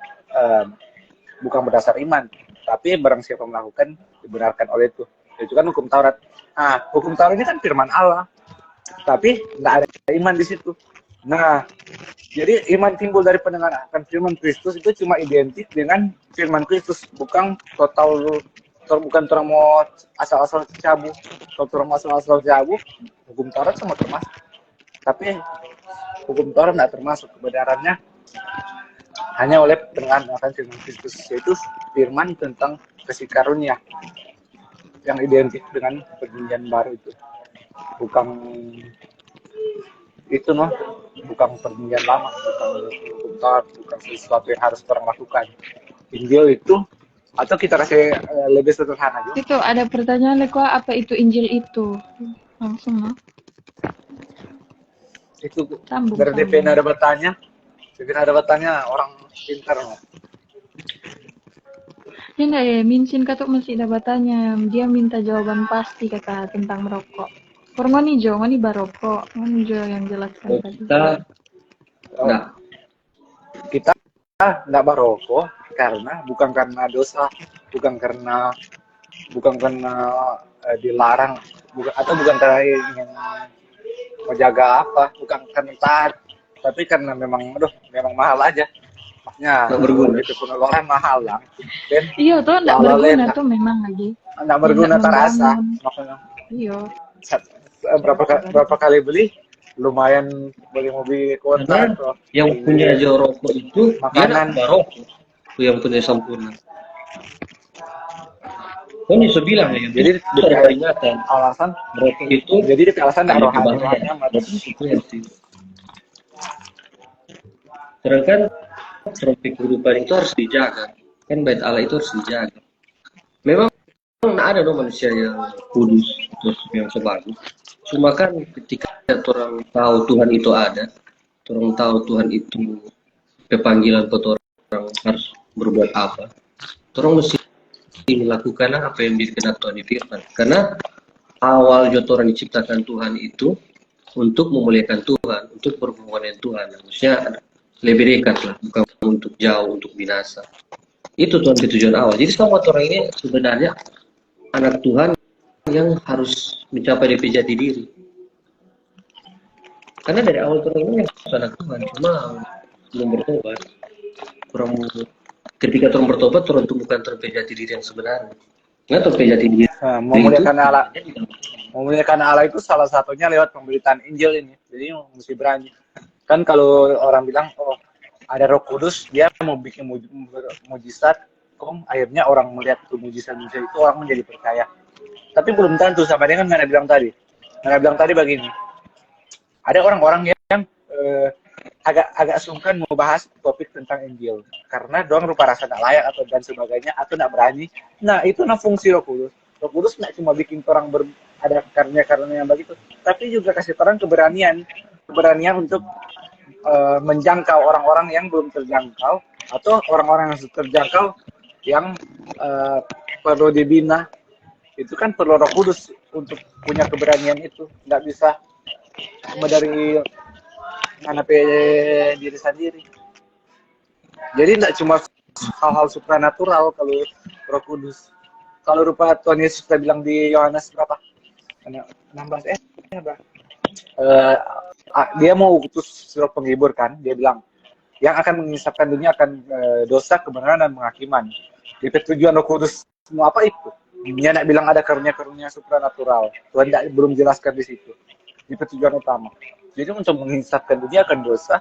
bukan berdasar iman, tapi barang siapa melakukan dibenarkan oleh itu. Itu kan hukum Taurat. Nah, hukum Taurat ini kan firman Allah, tapi tidak ada iman di situ. Nah, jadi iman timbul dari pendengaran akan firman Kristus itu cuma identik dengan firman Kristus, bukan orang mau asal-asal cabut. Kalau orang mau asal-asal cabut, hukum Taurat semua termasuk. Tapi hukum Taurat tidak termasuk, kebenarannya hanya oleh pendengaran akan firman Kristus, yaitu firman tentang kasih karunia yang identik dengan perjanjian baru itu, bukan itu bukan perjanjian lama, bukan hukum Taurat, bukan sesuatu yang harus orang lakukan. Injil itu, atau kita kasih lebih sederhana aja. Itu ada pertanyaan Leko, apa itu Injil itu? Langsung no. Itu Sambung. dari DPN ada bertanya, orang pintar no. Ya enggak ya, Mincin katuk masih ada bertanya. Dia minta jawaban pasti kata tentang merokok. Ngoni Jo, ngoni barokok. Ngoni Jo yang jelaskan tadi. Kita Kita tidak barokok bukan karena dosa, bukan karena dilarang, bukan karena ingin menjaga apa, bukan karena taat, tapi karena memang mahal aja. Maksudnya berguna. itu pengeluaran mahal lah. Dan Iya tuh enggak berguna tuh memang lagi. tidak berguna terasa. Maksudnya Iya. berapa kali beli lumayan beli mobil kota atau yang punya rokok itu makanan barokok, itu yang punya sempurna. Kan bisa bilang ya, jadi ada peringatan alasan rokok itu jadi di alasan tidak rohani sedangkan tropik kehidupan itu harus dijaga, kan bait Allah itu harus dijaga. Memang ada manusia yang kudus terus yang sebagus, cuma kan ketika orang tahu Tuhan itu ada, orang tahu Tuhan itu kepanggilan buat orang harus berbuat apa, orang mesti melakukan apa yang dikehendaki Tuhan di firman. Karena awal orang diciptakan Tuhan itu untuk memuliakan Tuhan, untuk berhubungan dengan Tuhan. Maksudnya lebih dekat lah, bukan untuk jauh, untuk binasa. Itu Tuhan tujuan awal. Jadi semua orang ini sebenarnya anak Tuhan yang harus mencapai DP jati diri. Karena dari awal orang ini yang anak Tuhan, cuma belum bertobat. Ketika orang bertobat, orang tumbuhkan DP jati diri yang sebenarnya. Nggak DP jati diri. Memuliakan Allah itu salah satunya lewat pemberitaan Injil ini. Jadi mesti berani. Kan kalau orang bilang, oh ada Roh Kudus, dia mau bikin mujizat, akhirnya orang melihat itu mujizat itu orang menjadi percaya. Tapi belum tentu, sama dengan Ngana bilang tadi. Ngana bilang tadi begini, ada orang-orang yang agak sungkan mau bahas topik tentang Injil karena doang rupa rasa tidak layak atau dan sebagainya atau tidak berani. Nah itu fungsi Roh Kudus. Roh Kudus tidak cuma bikin orang ada karunia yang begitu, tapi juga kasih orang keberanian untuk menjangkau orang-orang yang belum terjangkau atau orang-orang yang terjangkau yang perlu dibina. Itu kan perlu Roh Kudus untuk punya keberanian itu. Nggak bisa cuma dari diri sendiri. Jadi tidak cuma hal-hal supranatural kalau Roh Kudus. Kalau rupa Tuhan Yesus sudah bilang di Yohanes berapa? 16 dia mau utus surat penghibur kan, dia bilang yang akan mengisapkan dunia akan dosa, kebenaran dan penghakiman. Di tujuan Roh Kudus semua apa itu? Dia nak bilang ada karunia-karunia supranatural. Tuhan belum jelaskan di situ. Di tujuan utama. Jadi untuk menginsafkan dunia akan dosa,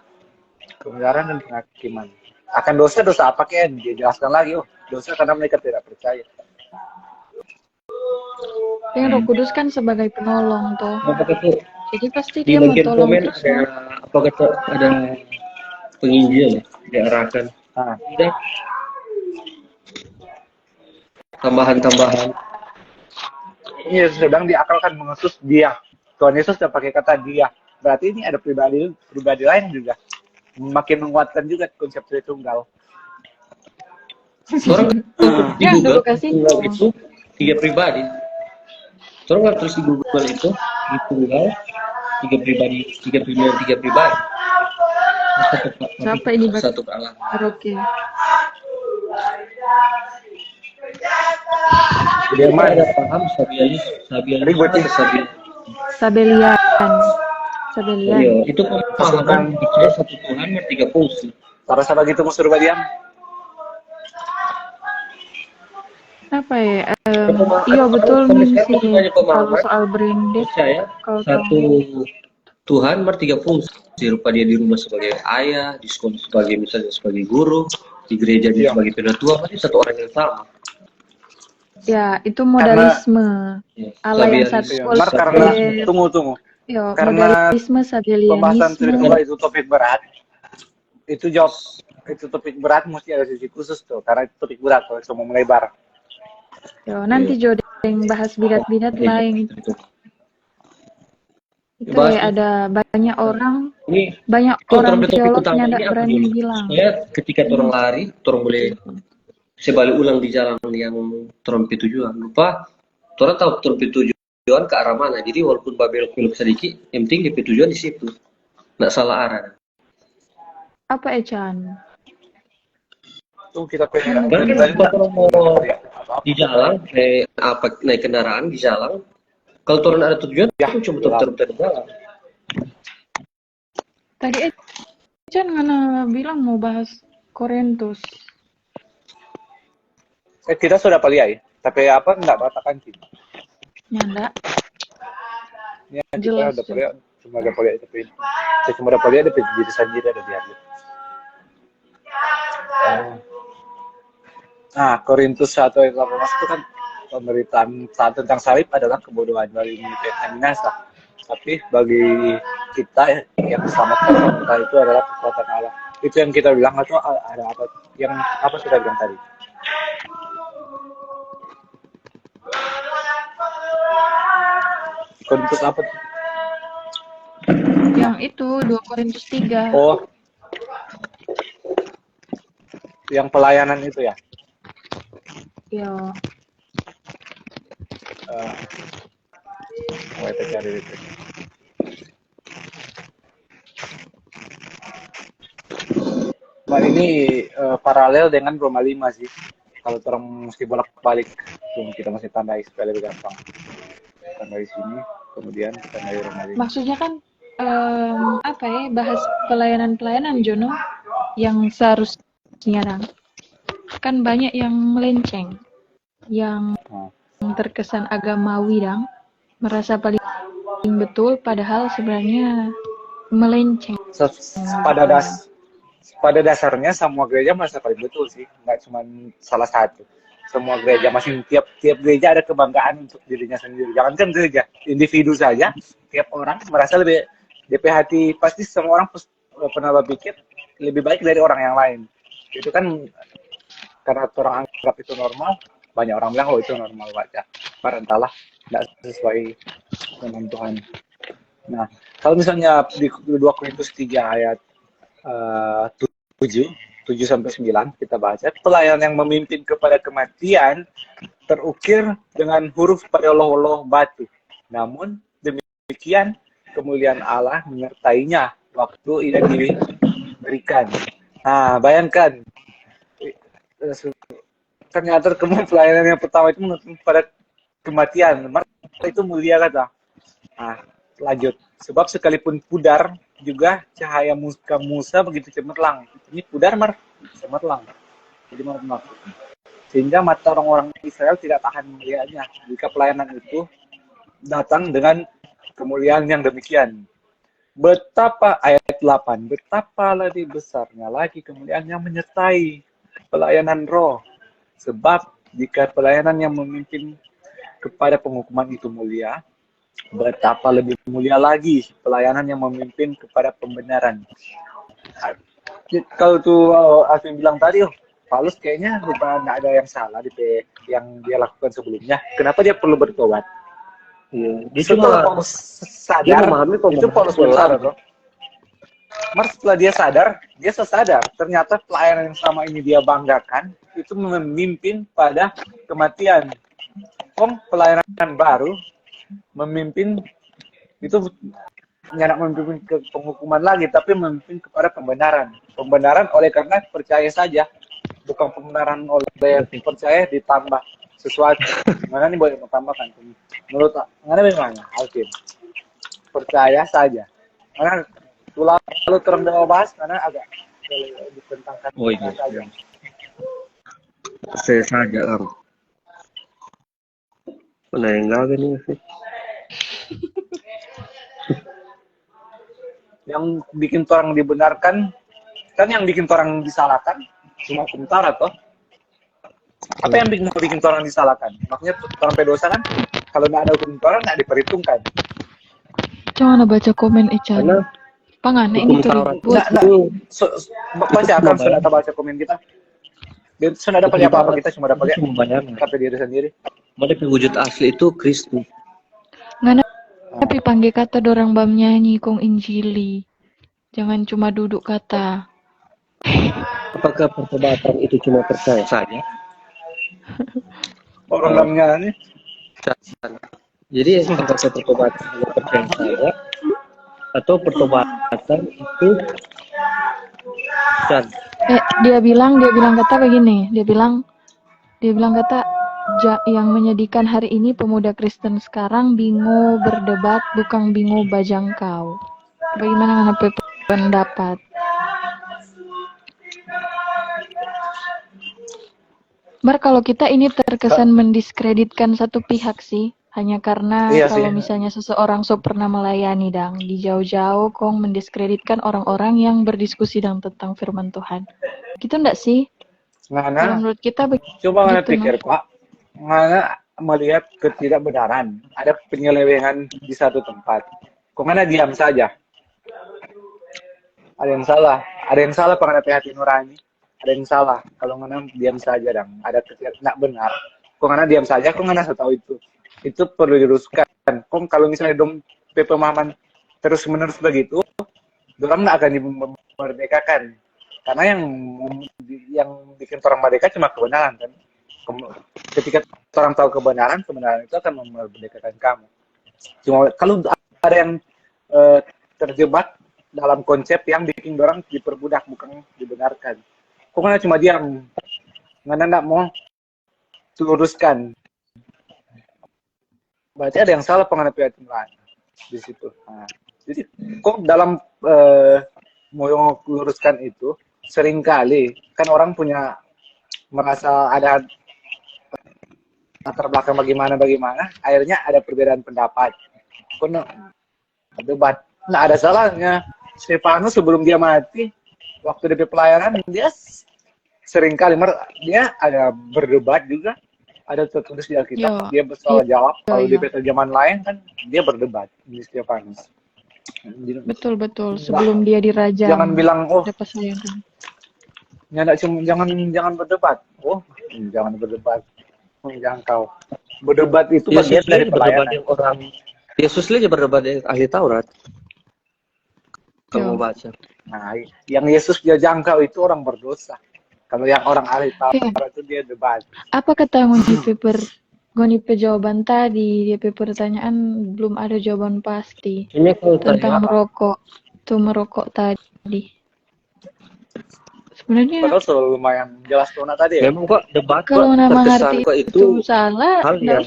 kebenaran dan penghakiman. Akan dosa apa kan? Dia jelaskan lagi, dosa karena mereka tidak percaya. Yang Roh Kudus kan sebagai penolong tuh. Apa kata Jadi pasti di dia mau bagian tolong komen terus ada kan. apa kata ada penginjil ya, diarahkan. Nah, Udah tambahan-tambahan. ini sedang diakalkan mengutus dia. Tuhan Yesus sudah pakai kata dia. Berarti ini ada pribadi lain juga. Makin menguatkan juga konsep Tritunggal. Orang di Ya, Google, dulu kasih Google itu 3 pribadi. Orang nggak terus di Google itu di tunggal 3 pribadi, 3 pribadi. Siapa ini Satu Allah. Oke. Dia mah ada paham Sabianis Ribut atau ini. Sabian. Sabelian. Sabelian. Iya, itu pemahaman ada satu Tuhan yang 3 fungsi. Para sahabat gitu musuh badian. Apa ya? Pemahaman- Iya betul sampai nih sekarang sih. masih banyak Kalau pemahaman. soal branded, Percaya kalau satu Tuhan ber-3 fungsi. Rupa dia di rumah sebagai ayah, di sekolah sebagai misalnya sebagai guru, di gereja dia Iya. sebagai penatua, pasti satu orang yang sama. ya itu modalisme. Ya, Allah yang Sabianis. satu. Mar karena Walaupun- tunggu. Yo, Karena modalisme Pembahasan Sabelianisme. Tritunggal itu topik berat. Itu topik berat mesti ada sisi khusus tuh. Karena itu topik berat kalau cuma melebar. Yo, nanti Jodeng bahas bidat-bidat lain. Itu Bahas ya ada banyak orang Ini tuh teolog utama yang ini tidak apa berani dulu? bilang. Saya ketika orang lari, orang boleh sebalik ulang di jalan yang trompet tujuan. Lupa, orang tahu trompet tujuan ke arah mana. Jadi walaupun belok sedikit, yang penting di tujuan di situ. Nggak salah arah. Apa Echan? Tuh kita pengen. Karena kan kalau orang mau di jalan, naik kendaraan di jalan, kalau turun ada tujuan, itu cuma muter-muter di jalan. Tadi Echan ngana bilang mau bahas Korintus. Kita sudah paliai. Tapi apa enggak batakan sih. Nyanda. Ya, Jelas, kita ada paliai. Cuma ada paliai tapi saya cuma ada paliai ada diri sendiri ada biar. Nah, Korintus 1 ayat 18 itu kan pemberitaan saat tentang salib adalah kebodohan bagi Minasa. Tapi bagi kita yang diselamatkan kita itu adalah kekuatan Allah. Itu yang kita bilang atau ada apa? Yang apa kita bilang tadi? Korintus apa tuh? Yang itu 2 Korintus 3. Oh, yang pelayanan itu ya? Yo. Kita cari itu. Nah, ini paralel dengan Roma 5 sih. Kalau orang mesti bolak-balik, kita masih tandai supaya lebih gampang. Tandai sini, kemudian tandai Roma 5. Maksudnya kan apa ya, bahas pelayanan Jono yang seharusnya kan banyak yang melenceng, yang terkesan agamawi merasa paling betul padahal sebenarnya melenceng. Pada dasarnya semua gereja merasa paling betul sih, nggak cuma salah satu. Semua gereja tiap gereja ada kebanggaan untuk dirinya sendiri. Jangankan gereja, individu saja, tiap orang merasa lebih DP hati, pasti semua orang pernah berpikir lebih baik dari orang yang lain. Itu kan karena orang anggap itu normal, banyak orang bilang itu normal aja. Entahlah, tidak sesuai dengan Tuhan. Nah, kalau misalnya di 2 Korintus 3 ayat 7 sampai 9 kita baca, pelayan yang memimpin kepada kematian terukir dengan huruf pada loh batu. Namun demikian kemuliaan Allah menyertainya waktu ia diberikan. Nah, bayangkan ternyata pelayanan yang pertama itu menuntut pada kematian. Itu mulia kata. Nah, lanjut. Sebab sekalipun pudar juga cahaya Musa begitu cemerlang. Ini pudar cemerlang. Jadi maksudnya sehingga mata orang-orang Israel tidak tahan melihatnya jika pelayanan itu datang dengan kemuliaan yang demikian. Betapa ayat 8, betapa lebih besarnya lagi kemuliaan yang menyertai pelayanan roh. Sebab jika pelayanan yang memimpin kepada penghukuman itu mulia, betapa lebih mulia lagi pelayanan yang memimpin kepada pembenaran. Kalau tuh Alvin bilang tadi, Paulus kayaknya lupa nggak ada yang salah di yang dia lakukan sebelumnya. Kenapa dia perlu bertobat? Iya. Dia Setelah cuma Paulus dia sadar, memahami itu Paulus benar, bro. Mas setelah dia sadar, dia sesadar ternyata pelayanan yang selama ini dia banggakan itu memimpin pada kematian. Pelayanan baru memimpin itu tidak memimpin ke penghukuman lagi, tapi memimpin kepada pembenaran. Pembenaran oleh karena percaya saja, bukan pembenaran oleh percaya ditambah sesuatu. Mana nih boleh tambahkan? Menurut mana bagaimana, Alvin? Percaya saja. Karena lalu terang dalam bahas karena agak ditentangkan. Oh iya. Saja. Saya saja kan. Mana yang enggak nih sih? Yang bikin orang dibenarkan, kan yang bikin orang disalahkan cuma hukum Taurat toh. Apa yang bikin orang disalahkan? Makanya orang pedosa kan kalau nggak ada hukum Taurat nggak diperhitungkan. Jangan baca komen Ican. Karena Pangan hukum ini tuh Taurat ribut. Baca akan sudah baca komen kita. Dia sudah dapat apa kita cuma dapat membayar. kata diri sendiri. Mereka wujud asli itu Kristus. Ngana tapi panggil kata dorang bam nyanyi kong injili. Jangan cuma duduk kata. Apakah pertobatan itu cuma percaya saja? Orang namanya nih. Jadi apakah pertobatan hanya percaya saja atau pertobatan itu dan Dia bilang kata begini. Dia bilang kata yang menyedihkan hari ini pemuda Kristen sekarang bingung berdebat bukan bingung bajangkau. Bagaimana ngana pendapat? Kalau kita ini terkesan mendiskreditkan satu pihak sih, hanya karena kalau misalnya seseorang pernah melayani dang, di jauh-jauh kong mendiskreditkan orang-orang yang berdiskusi tentang firman Tuhan. Gitu enggak sih? Kalau menurut kita coba ngana begitu, pikir Pak, ngana melihat ketidakbenaran, ada penyelewengan di satu tempat. Kok ngana diam saja? Ada yang salah penghadapi hati nurani. Ada yang salah kalau ngana diam saja dong, ada tidak benar. Kok ngana diam saja, kok ngana tahu itu perlu diluruskan. Kok kalau misalnya dong pemahaman terus menerus begitu, orang nggak akan dimerdekakan. Karena yang bikin orang merdeka cuma kebenaran kan. Ketika orang tahu kebenaran itu akan memerdekakan kamu. Cuma kalau ada yang terjebak dalam konsep yang bikin orang diperbudak bukan dibenarkan. Kok ngana cuma diam, ngana nggak mau luruskan. Berarti ada yang salah penghadapi hati nurani di situ. Nah, jadi kok dalam mau luruskan itu seringkali kan orang punya merasa ada latar belakang bagaimana, akhirnya ada perbedaan pendapat. Kok debat, nah ada salahnya. Stefanus sebelum dia mati, waktu dia pelayanan dia seringkali dia ada berdebat juga, ada tertulis di Alkitab, dia bersoal jawab. Kalau di zaman lain kan dia berdebat di Stefanus. Betul sebelum dia dirajam. Jangan bilang jangan berdebat. Jangan berdebat. Jangan kau berdebat itu bagian dari pelayanan. Yesus aja berdebat dengan ahli Taurat. Kalau mau baca. Nah, yang Yesus dia jangkau itu orang berdosa. Kalau yang orang ahli Taurat itu dia debat. Apa kata Ngoni jawaban tadi, dia pertanyaan belum ada jawaban pasti tentang merokok tadi. Sebenarnya padahal selalu lumayan jelas tuh tadi ya. Memang kok debat kalau nama terkesan kok itu salah, hal yang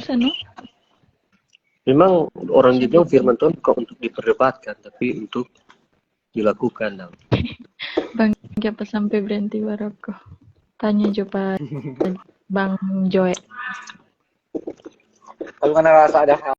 memang orang juga firman Tuhan bukan untuk diperdebatkan, tapi untuk dilakukan. Bang, siapa sampai berhenti baroko? Tanya coba. Bang Joe? Kalau karena rasa ada hal